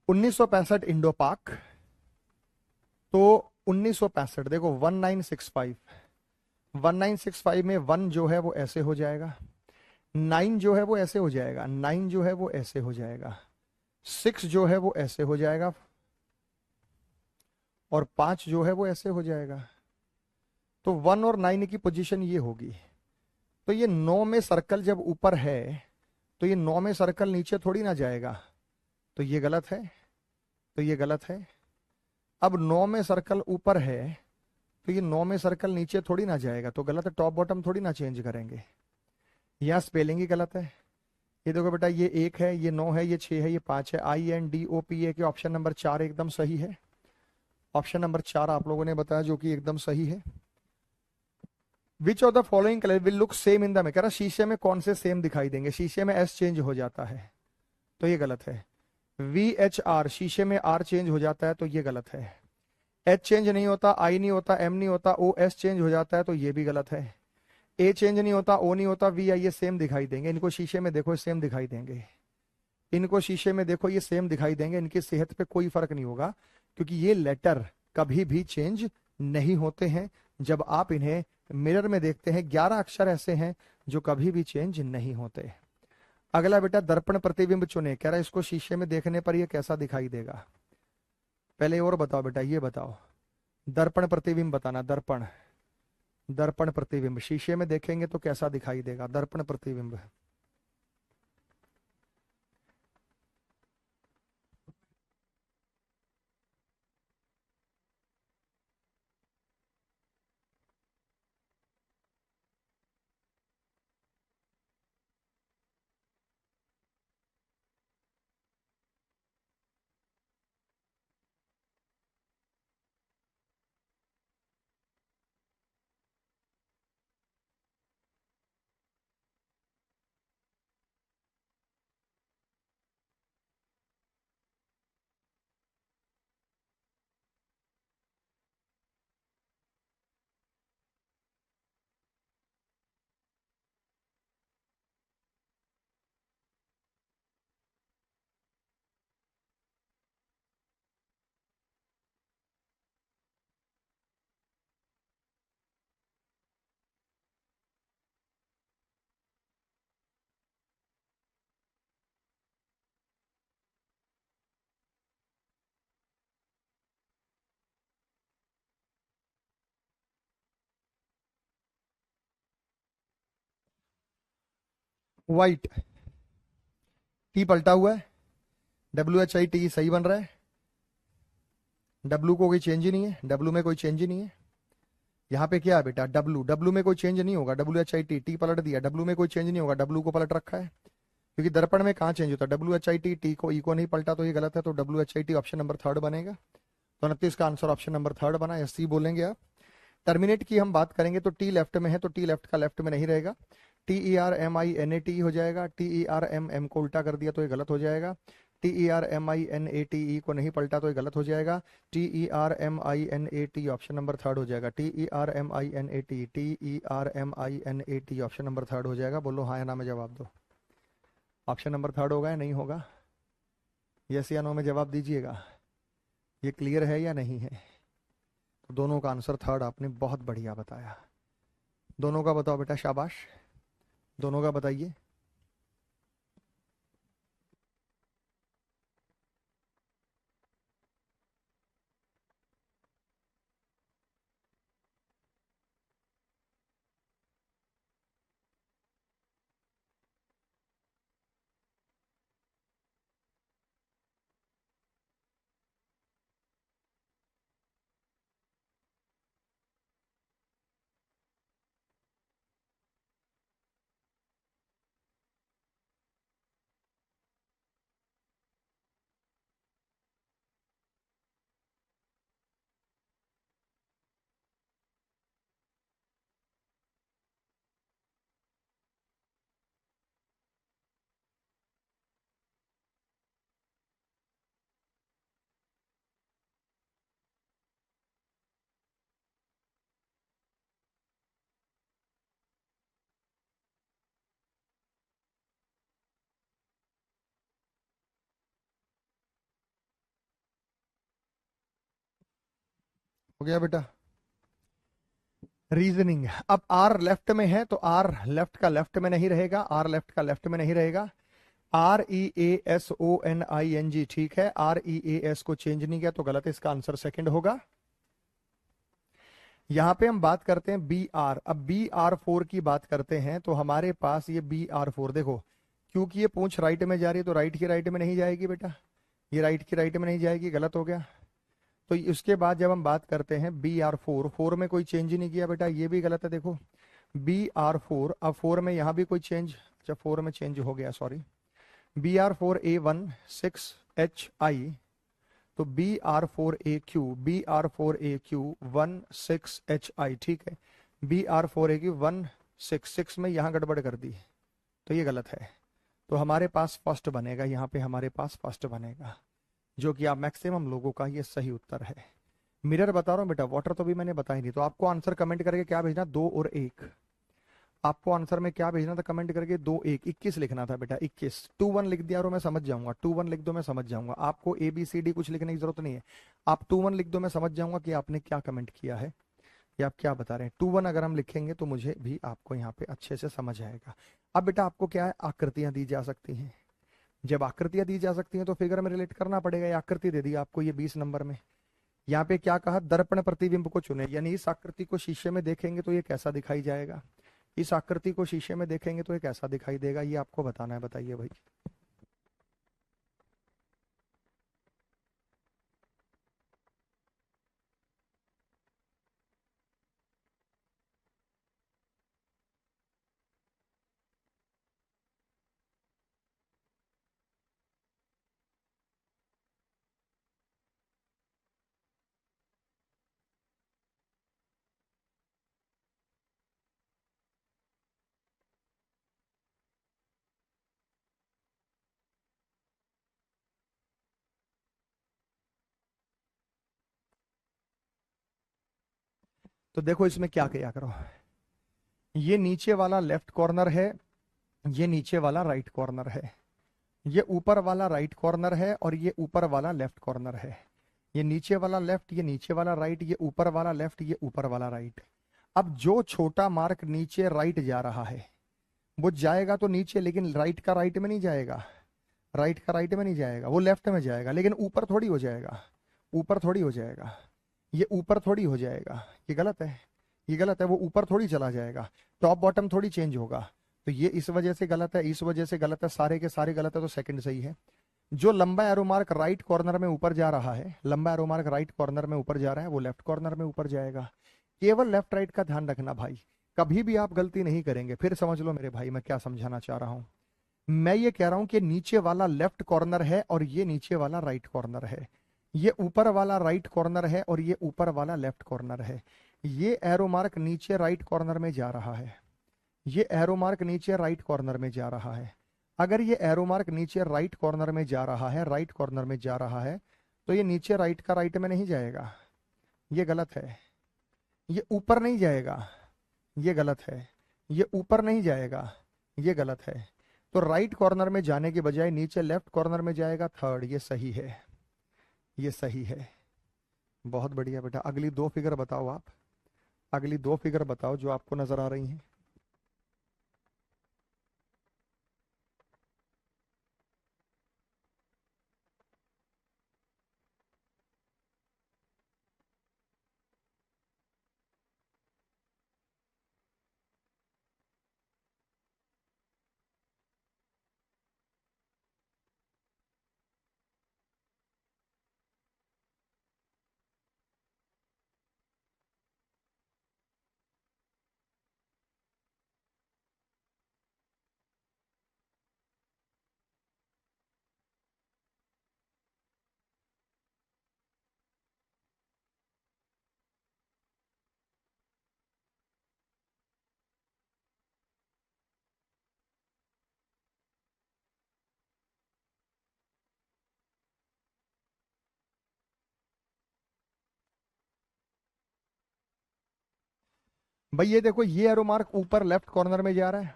1965 इंडो पाक, तो 1965 देखो 1965, 1965 में 1 जो है वो ऐसे हो जाएगा, 9 जो है वो ऐसे हो जाएगा, 9 जो है वो ऐसे हो जाएगा, 6 जो है वो ऐसे हो जाएगा, और 5 जो है वो ऐसे हो जाएगा। तो 1 और 9 की पोजीशन ये होगी। तो ये 9 में सर्कल जब ऊपर है तो ये 9 में सर्कल नीचे थोड़ी ना जाएगा, तो ये गलत है, तो ये गलत है। अब 9 में सर्कल ऊपर है तो ये 9 में सर्कल नीचे थोड़ी ना जाएगा, तो गलत है, टॉप बॉटम थोड़ी ना चेंज करेंगे। यहाँ स्पेलिंग ही गलत है। ये देखो बेटा, ये 1 है, ये 9 है, ये 6 है, ये 5 है, INDOPA के ऑप्शन नंबर 4 एकदम सही है। ऑप्शन नंबर 4 आप लोगों ने बताया जो कि एकदम सही है। Which of the following colour will look same in the में, कह रहा शीशे में कौन से सेम दिखाई देंगे, शीशे में S चेंज हो जाता है तो ये गलत है। VHR शीशे में R चेंज हो जाता है तो ये गलत है। H चेंज नहीं होता, I नहीं होता, M नहीं होता, OS चेंज हो जाता है तो ये भी गलत है। A चेंज नहीं होता, O नहीं होता, VI ये सेम दिखाई देंगे। इनको शीशे में देखो सेम दिखाई देंगे, इनको शीशे में देखो ये सेम दिखाई देंगे, इनकी सेहत पे कोई फर्क नहीं होगा, क्योंकि ये लेटर कभी भी चेंज नहीं होते हैं। जब आप इन्हें मिरर में देखते हैं 11 अक्षर ऐसे हैं जो कभी भी चेंज नहीं होते। अगला बेटा दर्पण प्रतिबिंब चुने, कह रहा है इसको शीशे में देखने पर ये कैसा दिखाई देगा। पहले और बताओ बेटा, ये बताओ दर्पण प्रतिबिंब बताना, दर्पण, दर्पण प्रतिबिंब शीशे में देखेंगे तो कैसा दिखाई देगा दर्पण प्रतिबिंब। व्हाइट, टी पलटा हुआ है, WHIT सही बन रहा है, डब्लू को कोई चेंज ही नहीं है, डब्लू में कोई चेंज ही नहीं है। यहाँ पे क्या है बेटा, डब्लू, डब्लू में कोई चेंज नहीं होगा, WHIT टी पलट दिया, डब्लू में कोई चेंज नहीं होगा, डब्लू को पलट रखा है। क्योंकि दर्पण में कहाँ चेंज होता है, WHIT, टी को ई को नहीं पलटा तो ये गलत है, तो WHIT ऑप्शन नंबर थर्ड बनेगा। तो 29 का आंसर ऑप्शन नंबर थर्ड बना, या सी बोलेंगे आप। टर्मिनेट की हम बात करेंगे तो टी लेफ्ट में है, तो टी लेफ्ट का लेफ्ट में नहीं रहेगा। TERMINAT हो जाएगा। TERMM को उल्टा कर दिया तो ये गलत हो जाएगा। TERMINATE को नहीं पलटा तो ये गलत हो जाएगा। TERMINAT ऑप्शन नंबर थर्ड हो जाएगा। TERMINAT ऑप्शन नंबर थर्ड हो जाएगा। बोलो हाँ या ना में जवाब दो। ऑप्शन नंबर थर्ड होगा या नहीं होगा? यस या नो में जवाब दीजिएगा। ये क्लियर है या नहीं है? तो दोनों का आंसर थर्ड आपने बहुत बढ़िया बताया। दोनों का बताओ बेटा, शाबाश। दोनों का बताइए। हो गया बेटा। रीजनिंग। अब आर लेफ्ट में है तो आर लेफ्ट का लेफ्ट में नहीं रहेगा, आर लेफ्ट का लेफ्ट में नहीं रहेगा। REASONING ठीक है, REAS को चेंज नहीं किया तो गलत है, इसका आंसर सेकंड होगा। यहां पे हम बात करते हैं BR। अब BR4 की बात करते हैं तो हमारे पास ये BR4 देखो, क्योंकि ये पूंछ राइट में जा रही है तो राइट की राइट में नहीं जाएगी बेटा, ये राइट की राइट में नहीं जाएगी, गलत हो गया। तो उसके बाद जब हम बात करते हैं BR4, फोर में कोई चेंज ही नहीं किया बेटा, ये भी गलत है। देखो BR4, अब फोर में यहां भी कोई चेंज, अच्छा फोर में चेंज हो गया, सॉरी। BR4A16HI, तो BR4AQ 16HI, BR4AQ 166 में यहां गड़बड़ कर दी तो ये गलत है। तो हमारे पास फर्स्ट बनेगा, यहाँ पे हमारे पास फर्स्ट बनेगा, जो कि आप मैक्सिमम लोगों का ये सही उत्तर है। मिरर बता रहा हूँ बेटा, वाटर तो भी मैंने बताई नहीं। तो आपको आंसर कमेंट करके क्या भेजना, 2 और 1। आपको आंसर में क्या भेजना था कमेंट करके, 2 1 21 लिखना था बेटा, 21। 2 1 लिख दिया और मैं समझ जाऊंगा, 2 1 लिख दो मैं समझ जाऊंगा। आपको ABCD कुछ लिखने की जरूरत नहीं है, आप 2 1 लिख दो मैं समझ जाऊंगा कि आपने क्या कमेंट किया है या आप क्या बता रहे हैं। 2 1 अगर हम लिखेंगे तो मुझे भी आपको यहाँ पे अच्छे से समझ आएगा। अब बेटा आपको क्या है, आकृतियां दी जा सकती हैं। जब आकृतियां दी जा सकती हैं तो फिगर में रिलेट करना पड़ेगा। ये आकृति दे दी आपको, ये 20 नंबर में। यहाँ पे क्या कहा, दर्पण प्रतिबिंब को चुने, यानी इस आकृति को शीशे में देखेंगे तो ये कैसा दिखाई जाएगा, इस आकृति को शीशे में देखेंगे तो ये कैसा दिखाई देगा, ये आपको बताना है। बताइए भाई। तो देखो इसमें क्या किया करो, ये नीचे वाला लेफ्ट कॉर्नर है, ये नीचे वाला राइट कॉर्नर है, ये ऊपर वाला राइट कॉर्नर है और ये ऊपर वाला लेफ्ट कॉर्नर है। ये नीचे वाला लेफ्ट, ये नीचे वाला राइट, ये ऊपर वाला लेफ्ट, ये ऊपर वाला राइट। अब जो छोटा मार्क नीचे राइट जा रहा है वो जाएगा तो नीचे, लेकिन राइट का राइट में नहीं जाएगा, राइट का राइट में नहीं जाएगा, वो लेफ्ट में जाएगा, लेकिन ऊपर थोड़ी हो जाएगा, ऊपर थोड़ी हो जाएगा, ये ऊपर थोड़ी हो जाएगा, ये गलत है, ये गलत है, वो ऊपर थोड़ी चला जाएगा, टॉप बॉटम थोड़ी चेंज होगा। तो ये इस वजह से गलत है, इस वजह से गलत है, सारे के सारे गलत है, तो सेकंड सही है। जो लंबा एरो मार्क राइट कॉर्नर में ऊपर जा रहा है, लंबा एरो मार्क राइट कॉर्नर में ऊपर जा रहा है, वो लेफ्ट कॉर्नर में ऊपर जाएगा। केवल लेफ्ट राइट का ध्यान रखना भाई, कभी भी आप गलती नहीं करेंगे। फिर समझ लो मेरे भाई मैं क्या समझाना चाह रहा हूं। मैं ये कह रहा हूं कि नीचे वाला लेफ्ट कॉर्नर है और ये नीचे वाला राइट कॉर्नर है, ये ऊपर वाला राइट कॉर्नर है और ये ऊपर वाला लेफ्ट कॉर्नर है। ये एरो मार्क नीचे राइट कॉर्नर में जा रहा है, ये एरो मार्क नीचे राइट कॉर्नर में जा रहा है। अगर ये एरो मार्क नीचे राइट कॉर्नर में जा रहा है, राइट कॉर्नर में जा रहा है, तो ये नीचे राइट का राइट में नहीं जाएगा, ये गलत है। ये ऊपर नहीं जाएगा, ये गलत है। ये ऊपर नहीं जाएगा, ये गलत है। तो राइट कॉर्नर में जाने के बजाय नीचे लेफ्ट कॉर्नर में जाएगा, थर्ड। ये सही है, ये सही है। बहुत बढ़िया बेटा। अगली दो फिगर बताओ आप, अगली दो फिगर बताओ जो आपको नजर आ रही हैं। भाई ये देखो, ये एरो मार्क ऊपर लेफ्ट कॉर्नर में जा रहा है,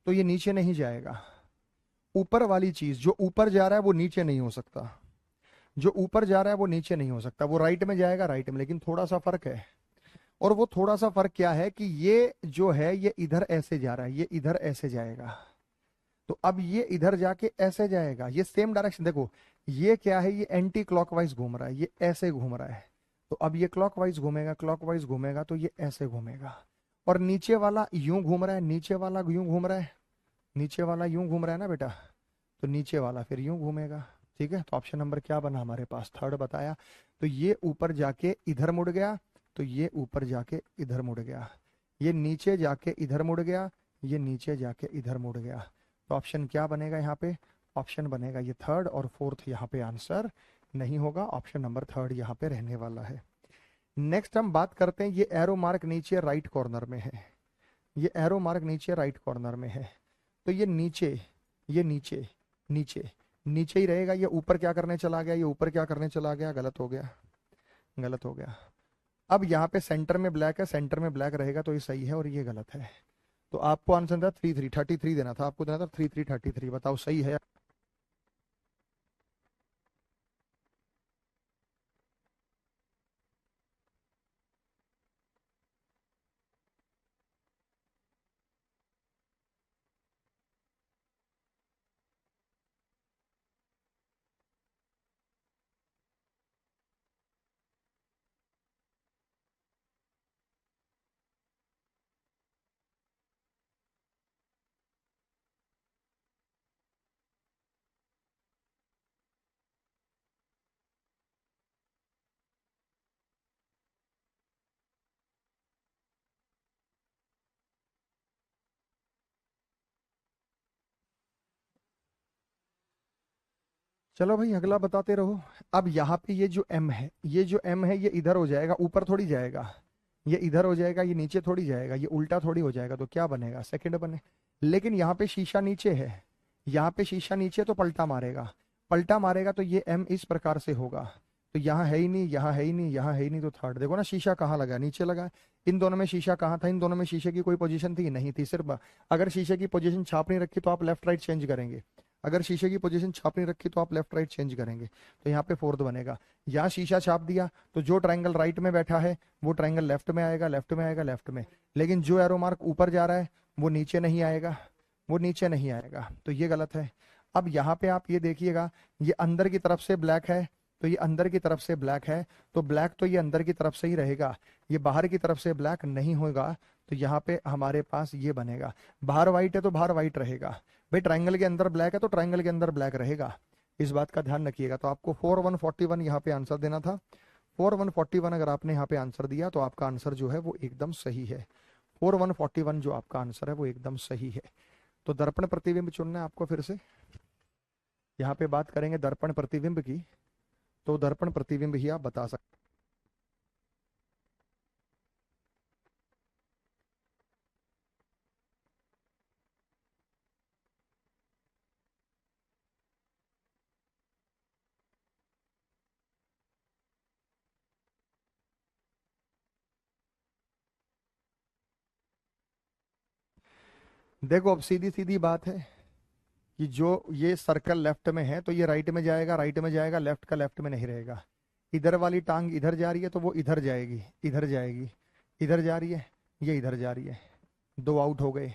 तो ये नीचे नहीं जाएगा। ऊपर वाली चीज, जो ऊपर जा रहा है वो नीचे नहीं हो सकता, जो ऊपर जा रहा है वो नीचे नहीं हो सकता। वो राइट में जाएगा, राइट में, लेकिन थोड़ा सा फर्क है। और वो थोड़ा सा फर्क क्या है कि ये जो है ये इधर ऐसे जा रहा है, ये इधर ऐसे जाएगा। तो अब ये इधर जाके ऐसे जाएगा, ये सेम डायरेक्शन। देखो ये क्या है, ये एंटी क्लॉकवाइज घूम रहा है, ये ऐसे घूम रहा है। तो अब ये क्लॉकवाइज घूमेगा, क्लॉकवाइज घूमेगा तो ये ऐसे घूमेगा। और नीचे वाला यूं घूम रहा है, नीचे वाला यूं घूम रहा है, नीचे वाला यूं घूम रहा है ना बेटा, तो नीचे वाला फिर यूं घूमेगा। ठीक है, तो ऑप्शन नंबर क्या बना हमारे पास, थर्ड बताया। तो ये ऊपर जाके इधर मुड़ गया, तो ये ऊपर जाके इधर मुड़ गया, ये नीचे जाके इधर मुड़ गया, ये नीचे जाके इधर मुड़ गया। तो ऑप्शन क्या बनेगा यहाँ पे, ऑप्शन बनेगा ये थर्ड, और फोर्थ यहाँ पे आंसर नहीं होगा, ऑप्शन नंबर थर्ड यहाँ पे रहने वाला है। नेक्स्ट हम बात करते हैं, ये एरो मार्क नीचे राइट कॉर्नर में है, ये एरो मार्क नीचे राइट कॉर्नर में है, तो ये नीचे, ये नीचे, नीचे, नीचे ही रहेगा। ये ऊपर क्या करने चला गया, ये ऊपर क्या करने चला गया, गलत हो गया, गलत हो गया। अब यहाँ पे सेंटर में ब्लैक है, सेंटर में ब्लैक रहेगा तो ये सही है और ये गलत है। तो आपको आंसर था 33 देना था, आपको देना था 33 बताओ सही है। चलो भाई अगला बताते रहो। अब यहाँ पे ये जो एम है, ये जो एम है ये इधर हो जाएगा, ऊपर थोड़ी जाएगा, ये इधर हो जाएगा, ये नीचे थोड़ी जाएगा, ये उल्टा थोड़ी हो जाएगा। तो क्या बनेगा, सेकंड बने। लेकिन यहाँ पे शीशा नीचे है, यहाँ पे शीशा नीचे, तो पलटा मारेगा, पलटा मारेगा तो ये एम इस प्रकार से होगा। तो यहाँ है ही नहीं, यहाँ है ही नहीं, यहाँ है ही नहीं, तो थर्ड। देखो ना शीशा कहाँ लगा, नीचे लगा है। इन दोनों में शीशा कहाँ था, इन दोनों में शीशे की कोई पोजीशन थी नहीं थी। सिर्फ अगर शीशे की पोजीशन छाप नहीं रखी तो आप लेफ्ट राइट चेंज करेंगे, अगर शीशे की पोजीशन छाप नहीं रखी तो आप लेफ्ट राइट चेंज करेंगे। तो यहाँ पे फोर्थ बनेगा। यहाँ शीशा छाप दिया तो जो ट्रायंगल राइट में बैठा है वो ट्रायंगल लेफ्ट में आएगा, लेफ्ट में आएगा, लेफ्ट में। लेकिन जो एरो मार्क ऊपर जा रहा है वो नीचे नहीं आएगा, वो नीचे नहीं आएगा, तो ये गलत है। अब यहाँ पे आप ये देखिएगा, ये अंदर की तरफ से ब्लैक है, तो ये अंदर की तरफ से ब्लैक है, तो ब्लैक तो ये अंदर की तरफ से ही रहेगा, ये बाहर की तरफ से ब्लैक नहीं होगा। तो यहाँ पे हमारे पास ये बनेगा, बाहर व्हाइट है तो बाहर व्हाइट रहेगा। भाई ट्रायंगल के अंदर ब्लैक है तो ट्रायंगल के अंदर ब्लैक रहेगा, इस बात का ध्यान रखिएगा। तो आपको 4141 यहाँ पे आंसर देना था। 4141 अगर आपने यहाँ पे आंसर दिया तो आपका आंसर जो है वो एकदम सही है। 4141 जो आपका आंसर है वो एकदम सही है। तो दर्पण प्रतिबिंब चुनना है आपको फिर से। यहाँ पे बात करेंगे दर्पण प्रतिबिंब की, तो दर्पण प्रतिबिंब ही आप बता सकते। देखो अब सीधी सीधी बात है कि जो ये सर्कल लेफ्ट में है तो ये राइट में जाएगा, राइट में जाएगा, लेफ्ट का लेफ्ट में नहीं रहेगा। इधर वाली टांग इधर जा रही है तो वो इधर जाएगी, इधर जाएगी। इधर जा रही है, ये इधर जा रही है। दो आउट हो गए।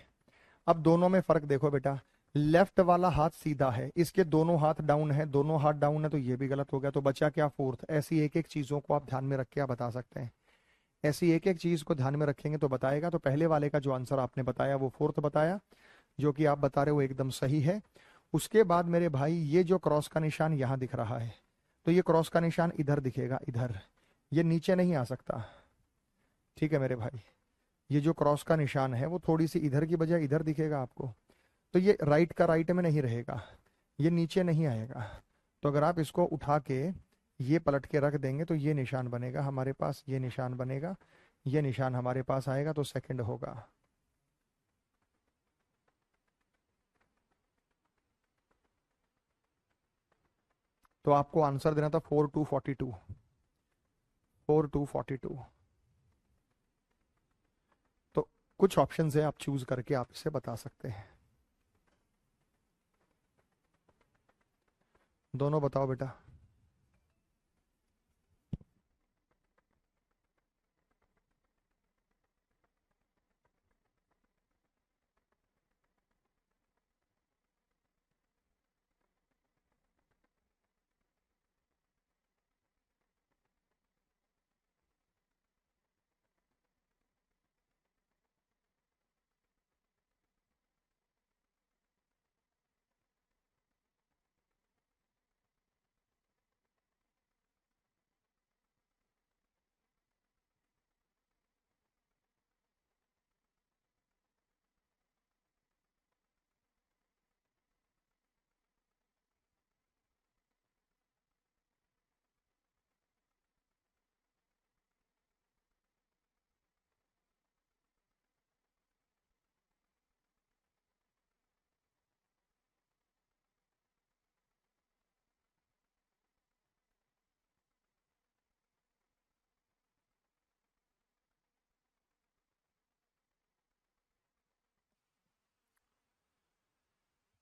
अब दोनों में फर्क देखो बेटा, लेफ्ट वाला हाथ सीधा है, इसके दोनों हाथ डाउन है, दोनों हाथ डाउन है, तो ये भी गलत हो गया। तो बचा क्या? फोर्थ। ऐसी एक एक चीजों को आप ध्यान में रख के आप बता सकते हैं। ऐसी एक एक चीज को ध्यान में रखेंगे तो बताएगा। तो पहले वाले का जो आंसर आपने बताया वो फोर्थ बताया, जो कि आप बता रहे हो एकदम सही है। उसके बाद मेरे भाई ये जो क्रॉस का निशान यहां दिख रहा है, तो ये क्रॉस का निशान इधर दिखेगा, इधर। ये नीचे नहीं आ सकता। ठीक है मेरे भाई, ये जो क्रॉस का निशान है वो थोड़ी सी इधर की बजाय इधर दिखेगा आपको। तो ये राइट का राइट में नहीं रहेगा, ये नीचे नहीं आएगा। तो अगर आप इसको उठा के ये पलट के रख देंगे तो ये निशान बनेगा हमारे पास, ये निशान बनेगा, ये निशान हमारे पास आएगा, तो सेकंड होगा। तो आपको आंसर देना था 4242। 4242। तो कुछ ऑप्शन है, आप चूज करके आप इसे बता सकते हैं। दोनों बताओ बेटा।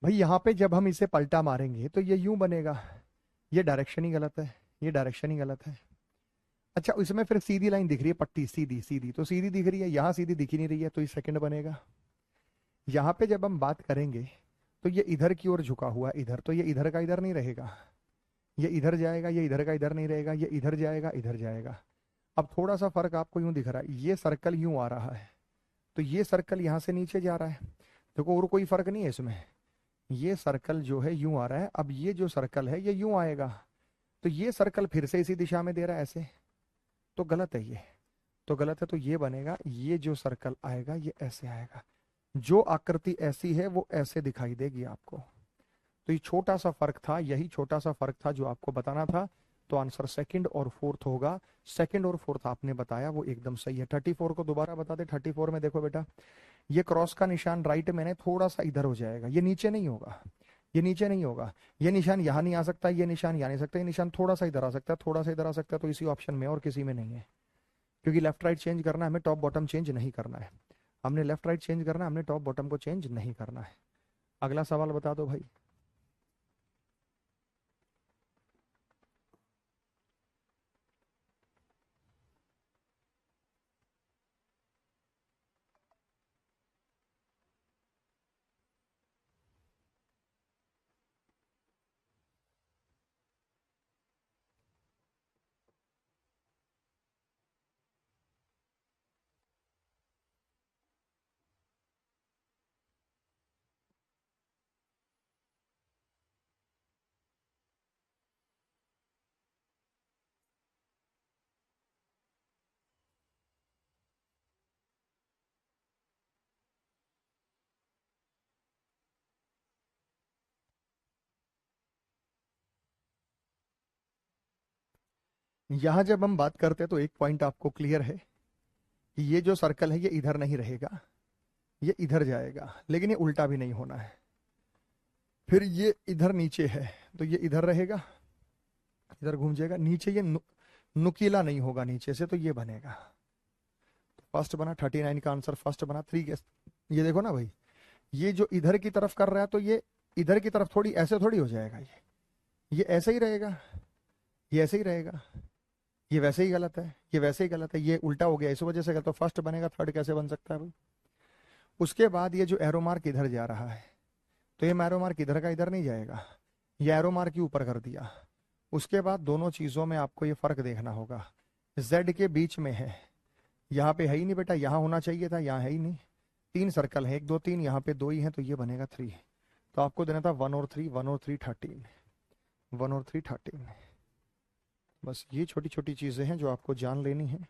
भाई यहाँ पे जब हम इसे पलटा मारेंगे तो ये यूं बनेगा। ये डायरेक्शन ही गलत है, ये डायरेक्शन ही गलत है। अच्छा, इसमें फिर सीधी लाइन दिख रही है, पट्टी सीधी सीधी, तो सीधी दिख रही है, यहाँ सीधी दिख ही नहीं रही है, तो ये सेकंड बनेगा। यहाँ पे जब हम बात करेंगे तो ये इधर की ओर झुका हुआ है, इधर, तो ये इधर का इधर नहीं रहेगा, ये इधर जाएगा, ये इधर का इधर नहीं रहेगा, ये इधर जाएगा, इधर जाएगा। अब थोड़ा सा फर्क आपको यूं दिख रहा है, ये सर्कल यूं आ रहा है, तो ये सर्कल यहाँ से नीचे जा रहा है। देखो और कोई फर्क नहीं है इसमें, ये सर्कल जो है यूं आ रहा है, अब ये जो सर्कल है ये यूं आएगा। तो ये सर्कल फिर से इसी दिशा में दे रहा है ऐसे, तो गलत है ये, तो गलत है। तो ये बनेगा, ये जो सर्कल आएगा ये ऐसे आएगा, जो आकृति ऐसी है वो ऐसे दिखाई देगी आपको। तो ये छोटा सा फर्क था, यही छोटा सा फर्क था जो आपको बताना था। तो आंसर सेकंड और फोर्थ होगा। सेकंड और फोर्थ आपने बताया वो एकदम सही है। 34 को दोबारा बता दे। 34 में देखो बेटा, ये क्रॉस का निशान राइट में थोड़ा सा इधर हो जाएगा, ये नीचे नहीं होगा, ये नीचे नहीं होगा। ये निशान यहाँ नहीं आ सकता, ये निशान यहाँ नहीं आ सकता, ये निशान थोड़ा सा इधर आ सकता है, थोड़ा सा इधर आ सकता है, तो इसी ऑप्शन में और किसी में नहीं है। क्योंकि लेफ्ट राइट चेंज करना है हमें, टॉप बॉटम चेंज नहीं करना है। हमने लेफ्ट राइट चेंज करना है, हमने टॉप बॉटम को चेंज नहीं करना है। अगला सवाल बता दो भाई। यहां जब हम बात करते हैं तो एक पॉइंट आपको क्लियर है कि ये जो सर्कल है ये इधर नहीं रहेगा, ये इधर जाएगा, लेकिन ये उल्टा भी नहीं होना है। फिर ये इधर नीचे है तो ये इधर रहेगा, इधर घूम जाएगा नीचे, ये नुकीला नहीं होगा नीचे से, तो ये बनेगा। फर्स्ट बना 39 का आंसर, फर्स्ट बना 3 के। ये देखो ना भाई, ये जो इधर की तरफ कर रहा है तो ये इधर की तरफ थोड़ी ऐसे थोड़ी हो जाएगा, ये ऐसे ही रहेगा, ये ऐसे ही रहेगा, ये वैसे ही गलत है, ये वैसे ही गलत है, ये उल्टा हो गया इस वजह से गलत। तो फर्स्ट बनेगा, थर्ड कैसे बन सकता है भाई। उसके बाद ये जो एरो मार्क इधर जा रहा है तो ये एरो मार्क इधर का इधर नहीं जाएगा, ये एरो मार्क ही ऊपर कर दिया। उसके बाद दोनों चीजों में आपको ये फर्क देखना होगा, जेड के बीच में है, यहाँ पे है ही नहीं बेटा, यहाँ होना चाहिए था, यहाँ है ही नहीं। 3 सर्कल है, 1 2 3, यहाँ पे 2 ही है तो ये बनेगा 3। तो आपको देना था 1 और 3, 1 और 3 13, 1 और 3 13। बस ये छोटी छोटी चीजें हैं जो आपको जान लेनी है।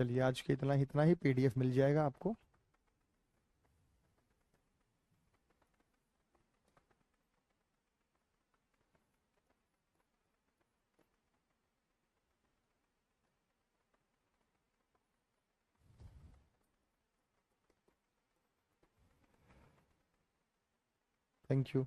चलिए आज के इतना ही, पीडीएफ मिल जाएगा आपको। Thank you.